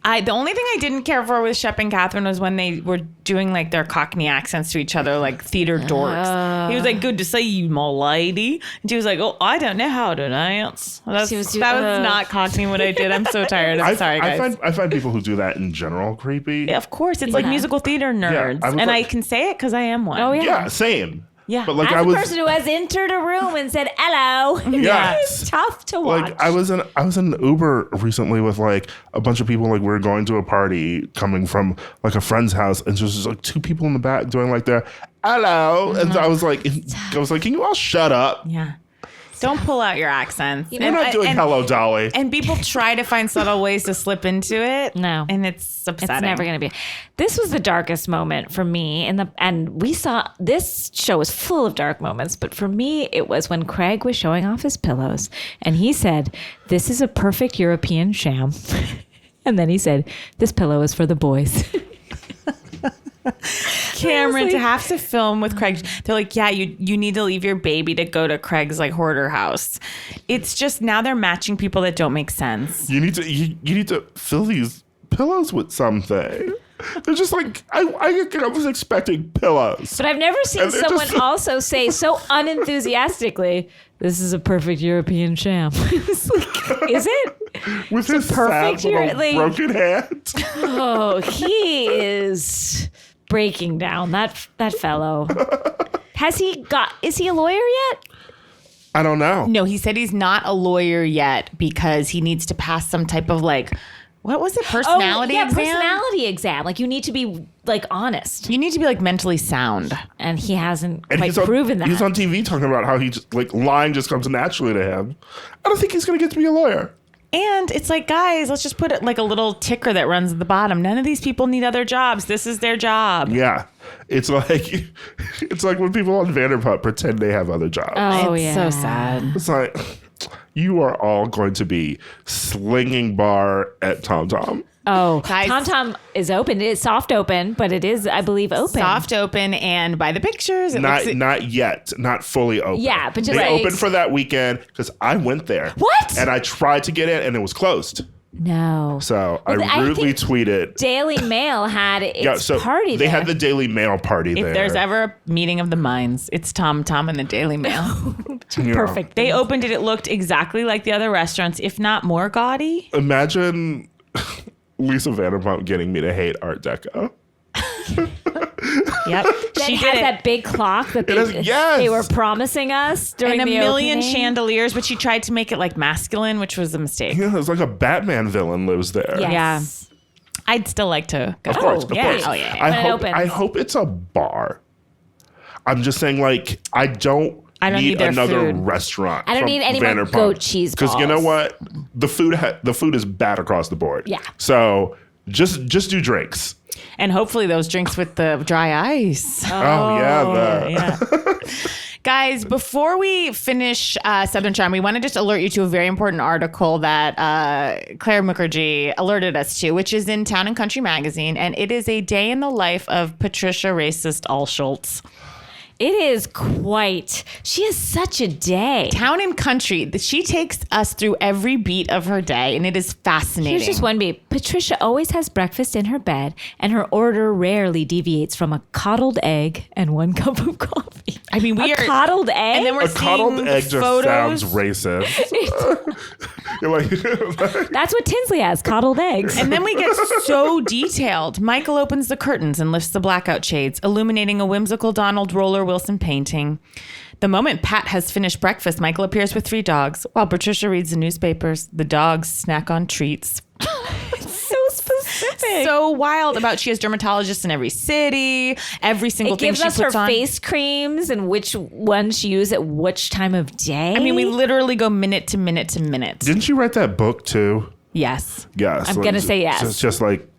The only thing I didn't care for with Shep and Catherine was when they were doing like their Cockney accents to each other, like theater dorks. He was like, "Good to see you, my lady," and she was like, "Oh, I don't know how to dance." That was not Cockney what I did. I'm so tired. I'm sorry, guys. I find people who do that in general creepy. Yeah, of course, it's like musical theater nerds, and I can say it because I am one. Oh yeah, yeah, same. Yeah, but like as a person who has entered a room and said hello, it's tough to watch. Like I was in Uber recently with like a bunch of people. Like we were going to a party coming from like a friend's house, and just like 2 people in the back doing like their hello, and I was like, can you all shut up? Yeah. Don't pull out your accents. You're not doing hello, Dolly. And people try to find subtle ways to slip into it. No. And it's upsetting. It's never going to be. This was the darkest moment for me. And we saw, this show was full of dark moments. But for me, it was when Craig was showing off his pillows. And he said, "This is a perfect European sham." And then he said, "This pillow is for the boys." Cameron, to have to film with Craig, they're like, yeah, you need to leave your baby to go to Craig's like hoarder house. It's just now they're matching people that don't make sense. You need to fill these pillows with something. They're just like I was expecting pillows, but I've never seen someone also say so unenthusiastically, "This is a perfect European sham." It's like, is it? With his perfect broken hand. Oh, he is breaking down. That fellow. Is he a lawyer yet? I don't know. No, he said he's not a lawyer yet because he needs to pass some type of like, what was it? Personality exam? Personality exam. Like you need to be like honest. You need to be like mentally sound. And he hasn't quite proven that. He's on TV talking about how he just like lying just comes naturally to him. I don't think he's going to get to be a lawyer. And it's like, guys, let's just put it like a little ticker that runs at the bottom. None of these people need other jobs. This is their job. Yeah. It's like when people on Vanderpump pretend they have other jobs. Oh, it's so sad. It's like, you are all going to be slinging bar at Tom Tom. Oh, Tom Tom is open. It is soft open, but it is, I believe, open. Soft open, and by the pictures, not yet, not fully open. Yeah, but just they opened for that weekend because I went there. What? And I tried to get in, and it was closed. No. So I rudely tweeted. Daily Mail had its party They there. had the Daily Mail party there. If there's ever a meeting of the minds, it's Tom Tom and the Daily Mail. Perfect. They opened it. It looked exactly like the other restaurants, if not more gaudy. Imagine Lisa Vanderpump getting me to hate Art Deco. Yep. That has that big clock that they were promising us during and the a million opening. chandeliers, but she tried to make it like masculine, which was a mistake. Yeah, it's like a Batman villain lives there. Yes. Yeah. I'd still like to go. Of course, of course. Oh, yeah. I hope it's a bar. I'm just saying, like, I don't need their another food. restaurant. I don't need any more goat cheese balls. Because you know what? The food is bad across the board. Yeah. So just do drinks. And hopefully those drinks with the dry ice. Yeah. Guys, before we finish Southern Charm, we want to just alert you to a very important article that Claire Mukherjee alerted us to, which is in Town and Country magazine. And it is a day in the life of Patricia Racist Allschultz. It is quite. She is such a day. Town and Country. She takes us through every beat of her day, and it is fascinating. Here's just one beat. Patricia always has breakfast in her bed, and her order rarely deviates from a coddled egg and 1 cup of coffee. I mean, coddled egg? And then we're A coddled seeing egg just photos. sounds racist. You're like, That's what Tinsley has, coddled eggs. And then we get so detailed. Michael opens the curtains and lifts the blackout shades, illuminating a whimsical Donald Roller Wilson painting. The moment Pat has finished breakfast, Michael appears with 3 dogs. While Patricia reads the newspapers, the dogs snack on treats. So specific. So wild about she has dermatologists in every city. Every single It thing gives she us her puts on. face creams and which one she used at which time of day. I mean, we literally go minute to minute to minute. didn't she write that book too? Yes. Yes. I'm gonna say yes. It's just like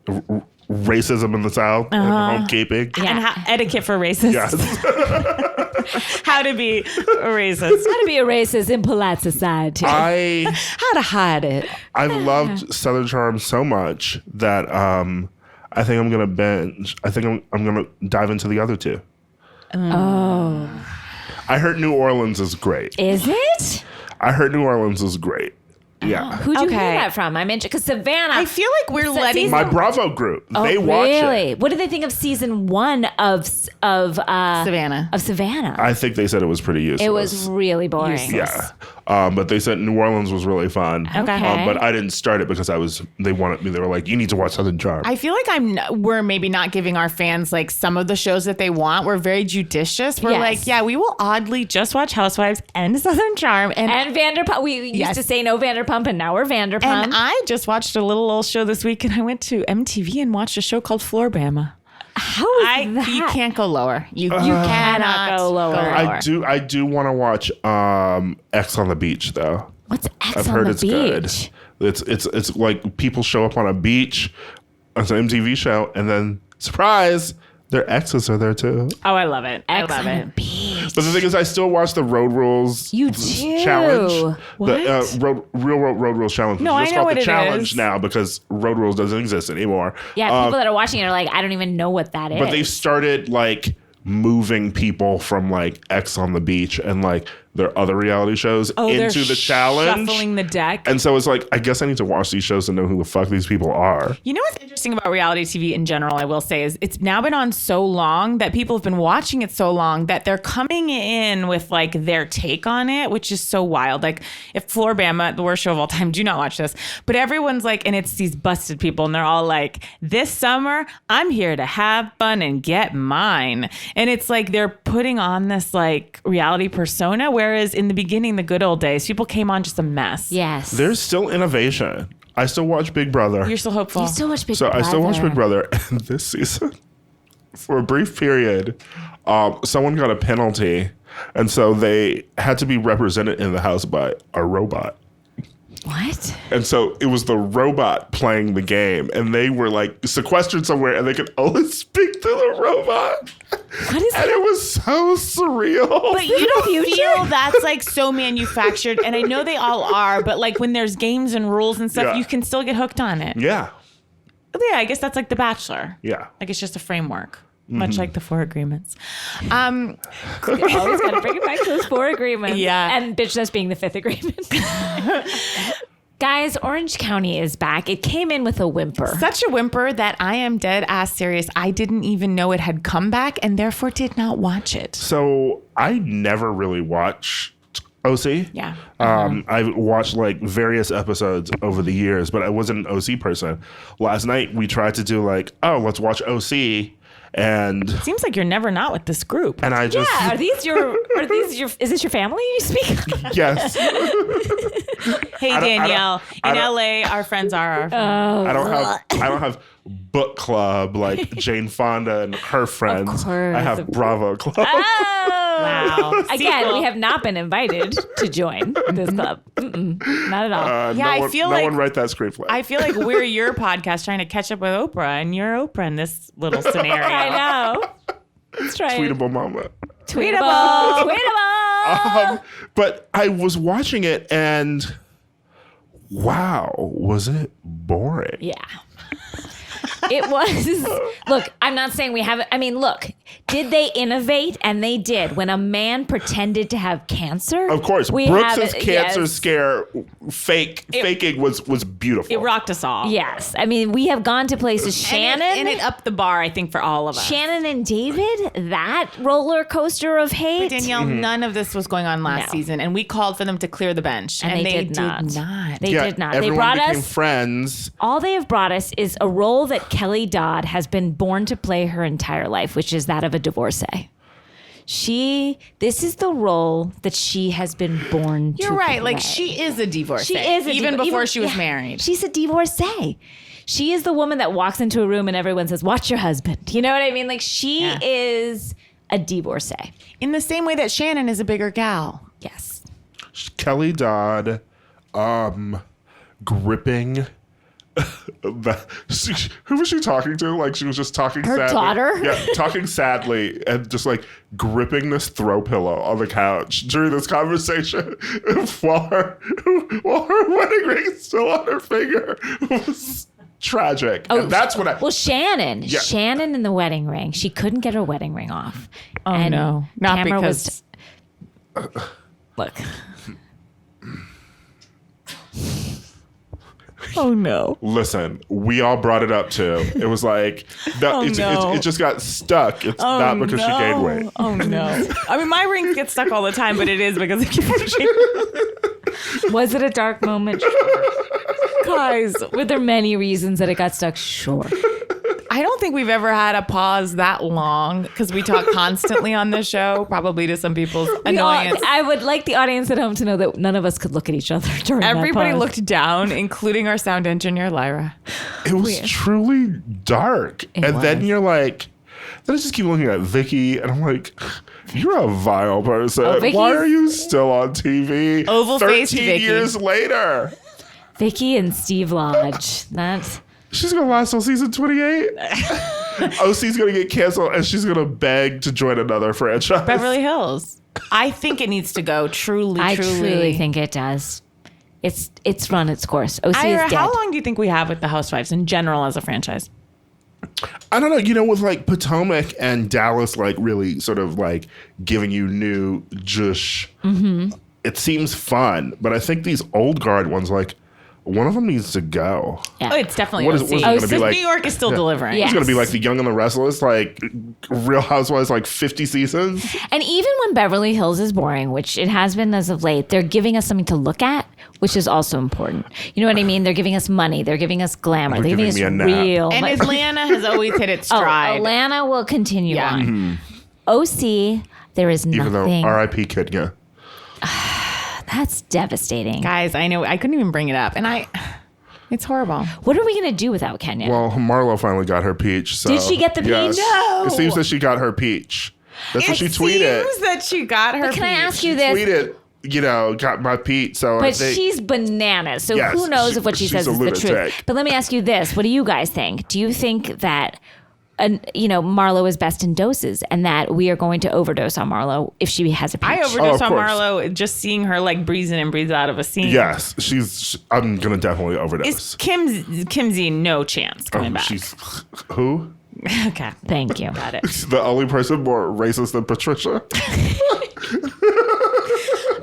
racism in the South and homekeeping. And etiquette for racists. Yes. How to be a racist. How to be a racist in polite society. How to hide it. I loved Southern Charm so much that I think I'm gonna binge. I think I'm gonna dive into the other 2. Oh. I heard New Orleans is great. Is it? I heard New Orleans is great. Yeah. Who'd you hear Okay. that from? I'm interested because Savannah. I feel like we're So letting My Bravo group. They watch really? it. What did they think of season 1 of Savannah. Of Savannah. I think they said it was pretty useless. It was really boring. Yeah. But they said New Orleans was really fun. Okay. But I didn't start it because they wanted me. They were like, you need to watch Southern Charm. I feel like we're maybe not giving our fans like some of the shows that they want. We're very judicious. We're Yes. like, yeah, we will oddly just watch Housewives and Southern Charm. And Vanderpump. We used to say no Vanderpump, and now we're Vanderpump. I just watched a little old show this week, and I went to MTV and watched a show called Floribama. How is that? You can't go lower. You cannot go lower. I do want to watch X on the Beach though. What's X I've on heard the it's beach? good. It's like people show up on a beach. It's an MTV show, and then surprise, their exes are there too. Oh, I love it. X on the beach. But the thing is, I still watch the Road Rules You do? challenge. What? The Real Road Rules challenge. No, It's I know called what the it challenge is. now because Road Rules doesn't exist anymore. Yeah, people that are watching it are like, I don't even know what that is. But they've started like moving people from like X on the Beach and like their other reality shows into the challenge. Shuffling the deck. And so it's like, I guess I need to watch these shows to know who the fuck these people are. You know what's interesting about reality TV in general, I will say, is it's now been on so long that people have been watching it so long that they're coming in with like their take on it, which is so wild. Like if Floribama, the worst show of all time, do not watch this. But everyone's like, and it's these busted people and they're all like, this summer, I'm here to have fun and get mine. And it's like they're putting on this like reality persona, whereas in the beginning, the good old days, people came on just a mess. Yes. There's still innovation. I still watch Big Brother. You're still hopeful. You still watch Big So Brother. I still watch Big Brother. And this season, for a brief period, someone got a penalty. And so they had to be represented in the house by a robot. What? And so it was the robot playing the game. And they were like sequestered somewhere and they could only speak to the robot. What is And it was so surreal. But you don't feel that's like so manufactured, and I know they all are, but like when there's games and rules and stuff, Yeah. you can still get hooked on it. Yeah. Yeah, I guess that's like The Bachelor. Yeah. Like it's just a framework, much like the 4 agreements. You always got to bring it back to those 4 agreements. Yeah. And bitchness being the 5th agreement. Guys, Orange County is back. It came in with a whimper. Such a whimper that I am dead ass serious. I didn't even know it had come back and therefore did not watch it. So I never really watched OC. Yeah. I've watched like various episodes over the years, but I wasn't an OC person. Last night we tried to do like, oh, let's watch OC. And seems like you're never not with this group. And I just Are these your is this your family you speak? Yes. Hey Danielle, in LA our friends are our I don't have book club like Jane Fonda and her friends. I have Bravo Club. Wow. Again, we have not been invited to join this club. Not at all. No one write that screenplay. I feel like we're your podcast trying to catch up with Oprah, and you're Oprah in this little scenario. I know. Let's try Tweetable moment. Tweetable. But I was watching it and wow, was it boring? Yeah. It was. Look, I'm not saying we haven't. I mean, look, did they innovate? And they did. When a man pretended to have cancer. Of course. Brooks's cancer scare faking was beautiful. It rocked us all. Yes. I mean, we have gone to places. Shannon. And it upped the bar, I think, for all of us. Shannon and David, that roller coaster of hate. But Danielle, none of this was going on last season. And we called for them to clear the bench. And they did not. They did not. They brought us friends. All they have brought us is a role that Kelly Dodd has been born to play her entire life, which is that of a divorcee. This is the role that she has been born to play. You're right. Like, she is a divorcee. She is even before she was married. She's a divorcee. She is the woman that walks into a room and everyone says, "Watch your husband." You know what I mean? Like, she is a divorcee. In the same way that Shannon is a bigger gal. Yes. Kelly Dodd, gripping. Who was she talking to? Like, she was just talking her sadly. daughter? Yeah, talking sadly and just like gripping this throw pillow on the couch during this conversation while her wedding ring is still on her finger. It was tragic. And that's what Shannon in the wedding ring, she couldn't get her wedding ring off. Oh, and no. Not Tamara because... Look. Oh no! Listen, we all brought it up too. It was like it just got stuck. It's not because she gained weight. Oh no! I mean, my rings get stuck all the time, but it is because of you. Was it a dark moment? Guys, were there many reasons that it got stuck? Sure. I don't think we've ever had a pause that long because we talk constantly on this show, probably to some people's annoyance. I would like the audience at home to know that none of us could look at each other during Everybody that pause. looked down, including our sound engineer, Lyra. It was truly dark. Then you're like, then I just keep looking at Vicky and I'm like, you're a vile person. Why are you still on TV? Oval-faced 13 Vicky. years later. Vicky and Steve Lodge. She's going to last till season 28. OC's going to get canceled and she's going to beg to join another franchise. Beverly Hills. I think it needs to go. Truly. I truly think it does. It's run its course. OC Ira, is dead. how long do you think we have with the Housewives in general as a franchise? I don't know. You know, with like Potomac and Dallas, like really sort of like giving you new jush, it seems fun. But I think these old guard ones, like, one of them needs to go. Yeah. Oh, it's definitely What is it gonna be like? New York is still delivering. Yeah. It's going to be like The Young and the Restless, like Real Housewives, like 50 seasons. And even when Beverly Hills is boring, which it has been as of late, they're giving us something to look at, which is also important. You know what I mean? They're giving us money. They're giving us glamour. They're giving us real And money. Atlanta has always hit its stride. Atlanta will continue on. OC, there is Even nothing. though R.I.P. Kidga. That's devastating. Guys, I know. I couldn't even bring it up. And it's horrible. What are we going to do without Kenya? Well, Marlo finally got her peach. So, Did she get the peach? yes. No. It seems that she got her peach. That's what she tweeted. It seems that she got her Can I peach. ask you this? Tweeted, got my peach. So But I think, she's bananas. So Yes, who knows if what she she's says a is the lunatic. truth. But let me ask you this. What do you guys think? Do you think that Marlo is best in doses and that we are going to overdose on Marlo if she has a peach? I overdosed on course. Marlo just seeing her like breathe in and breathe out of a scene. yes, I'm going to definitely overdose. Is Kimsey no chance coming back? She's who? Okay. Thank you. Got it. She's the only person more racist than Patricia.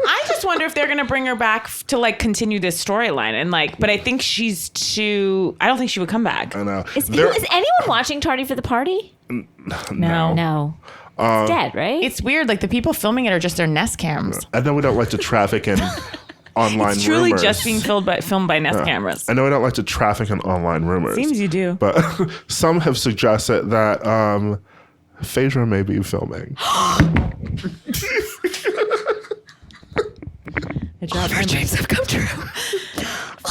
I just wonder if they're going to bring her back to like continue this storyline and like, but I think she's too, I don't think she would come back. I know. Is anyone watching Tardy for the Party? No. No. It's dead, right? It's weird. Like the people filming it are just their Nest cams. I know we don't like to traffic in online It's truly rumors. just being filmed by Nest cameras. I know we don't like to traffic in online rumors. Seems you do. But some have suggested that Phaedra may be filming. Our dreams have come true.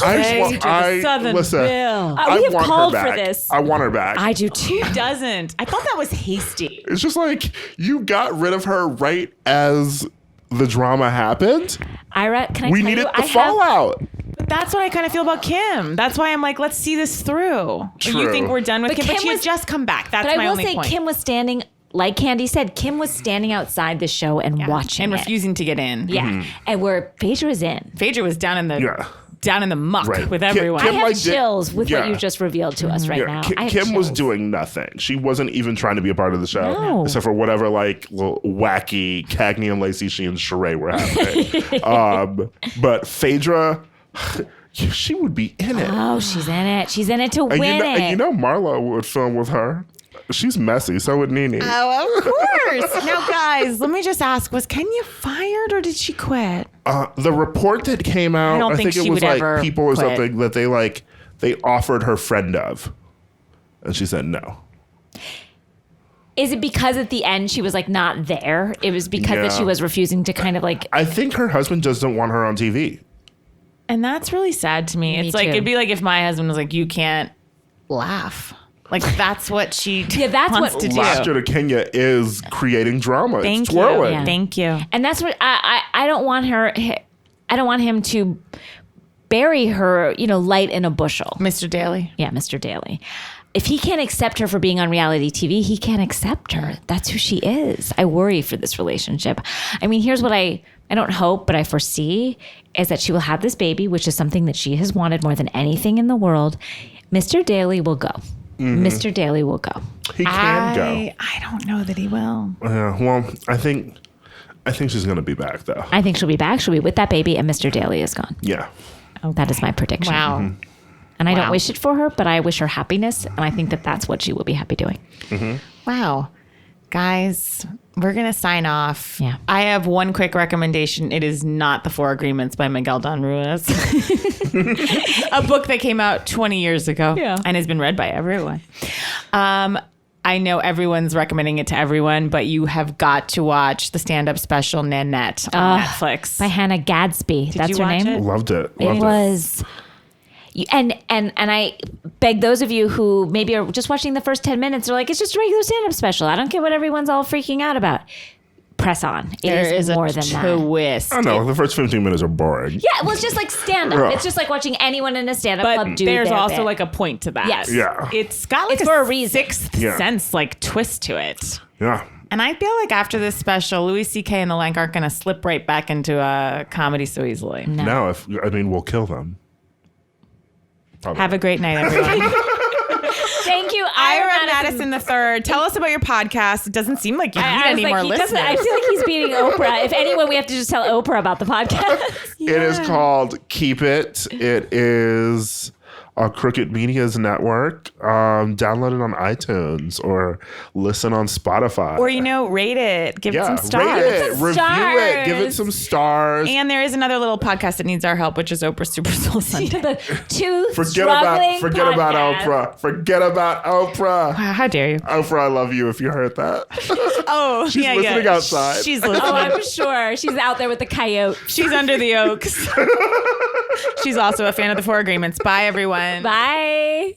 Listen, we have called for this. I want her back. I do too. Who doesn't? I thought that was hasty. It's just like you got rid of her right as the drama happened. Ira, can I we tell needed you? the fallout. But that's what I kind of feel about Kim. That's why I'm like, let's see this through. True. You think we're done with Kim, but she was, had just come back. That's but my only point. I will say Kim was standing, like Candy said, Kim was standing outside the show and watching and it. refusing to get in. Yeah. And where Phaedra is in. Phaedra was down in the muck with everyone. I have chills with what you just revealed to us right now. Kim was doing nothing. She wasn't even trying to be a part of the show, except for whatever like little wacky Cagney and Lacey she and Sheree were having. But Phaedra, she would be in it. Oh, she's in it. She's in it to win it. And you know Marlo would film with her. She's messy, so would Nene. Oh, of course. Now, guys, let me just ask, was Kenya fired or did she quit? The report that came out, I think it was like people or something that they offered her friend of. And she said no. Is it because at the end she was like not there? It was because that she was refusing to kind of like... I think her husband just don't want her on TV. And that's really sad to me. It's like, it'd be like if my husband was like, you can't laugh. Like that's what she wants to do. Laughter to Kenya is creating drama. Thank it's twirling. you. Yeah. Thank you. And that's what I don't want her. I don't want him to bury her, light in a bushel. Mr. Daly. Yeah, Mr. Daly. If he can't accept her for being on reality TV, he can't accept her. That's who she is. I worry for this relationship. I mean, here's what I don't hope, but I foresee is that she will have this baby, which is something that she has wanted more than anything in the world. Mr. Daly will go. Mm-hmm. Mr. Daly will go. He can go. I don't know that he will. Well, I think she's going to be back, though. I think she'll be back. She'll be with that baby, and Mr. Daly is gone. Yeah. Okay. That is my prediction. Wow. Mm-hmm. And I don't wish it for her, but I wish her happiness, and I think that that's what she will be happy doing. Mm-hmm. Wow. Guys, we're going to sign off. Yeah. I have one quick recommendation. It is not The Four Agreements by Miguel Don Ruiz. A book that came out 20 years ago and has been read by everyone. I know everyone's recommending it to everyone, but you have got to watch the stand-up special Nanette on Netflix. By Hannah Gadsby. That's her name? Loved it. It was... And I beg those of you who maybe are just watching the first 10 minutes, are like, it's just a regular stand-up special. I don't get what everyone's all freaking out about. Press on. There is more than that. Twist. I know. The first 15 minutes are boring. Yeah, well, it's just like stand-up. Yeah. It's just like watching anyone in a stand-up club do there's their also bit. like a point to that. Yes. Yeah. It's got like for a reason. Sixth Sense like twist to it. Yeah. And I feel like after this special, Louis C.K. and the Lank aren't going to slip right back into a comedy so easily. No, we'll kill them. Probably. Have a great night, everyone. Thank you, Ira Madison III. Tell us about your podcast. It doesn't seem like you need any more listeners. I feel like he's beating Oprah. If anyone, we have to just tell Oprah about the podcast. It is called Keep It. It is Crooked Media's network. Download it on iTunes or listen on Spotify. Or, rate it. Give it some stars. Rate it. Review it. Give it some stars. And there is another little podcast that needs our help, which is Oprah Super Soul Sunday. Forget about Oprah. Forget about Oprah. Wow, how dare you? Oprah, I love you if you heard that. Oh, she's listening outside. She's listening. Oh, I'm sure. She's out there with the coyote. She's under the oaks. She's also a fan of The Four Agreements. Bye, everyone. Bye.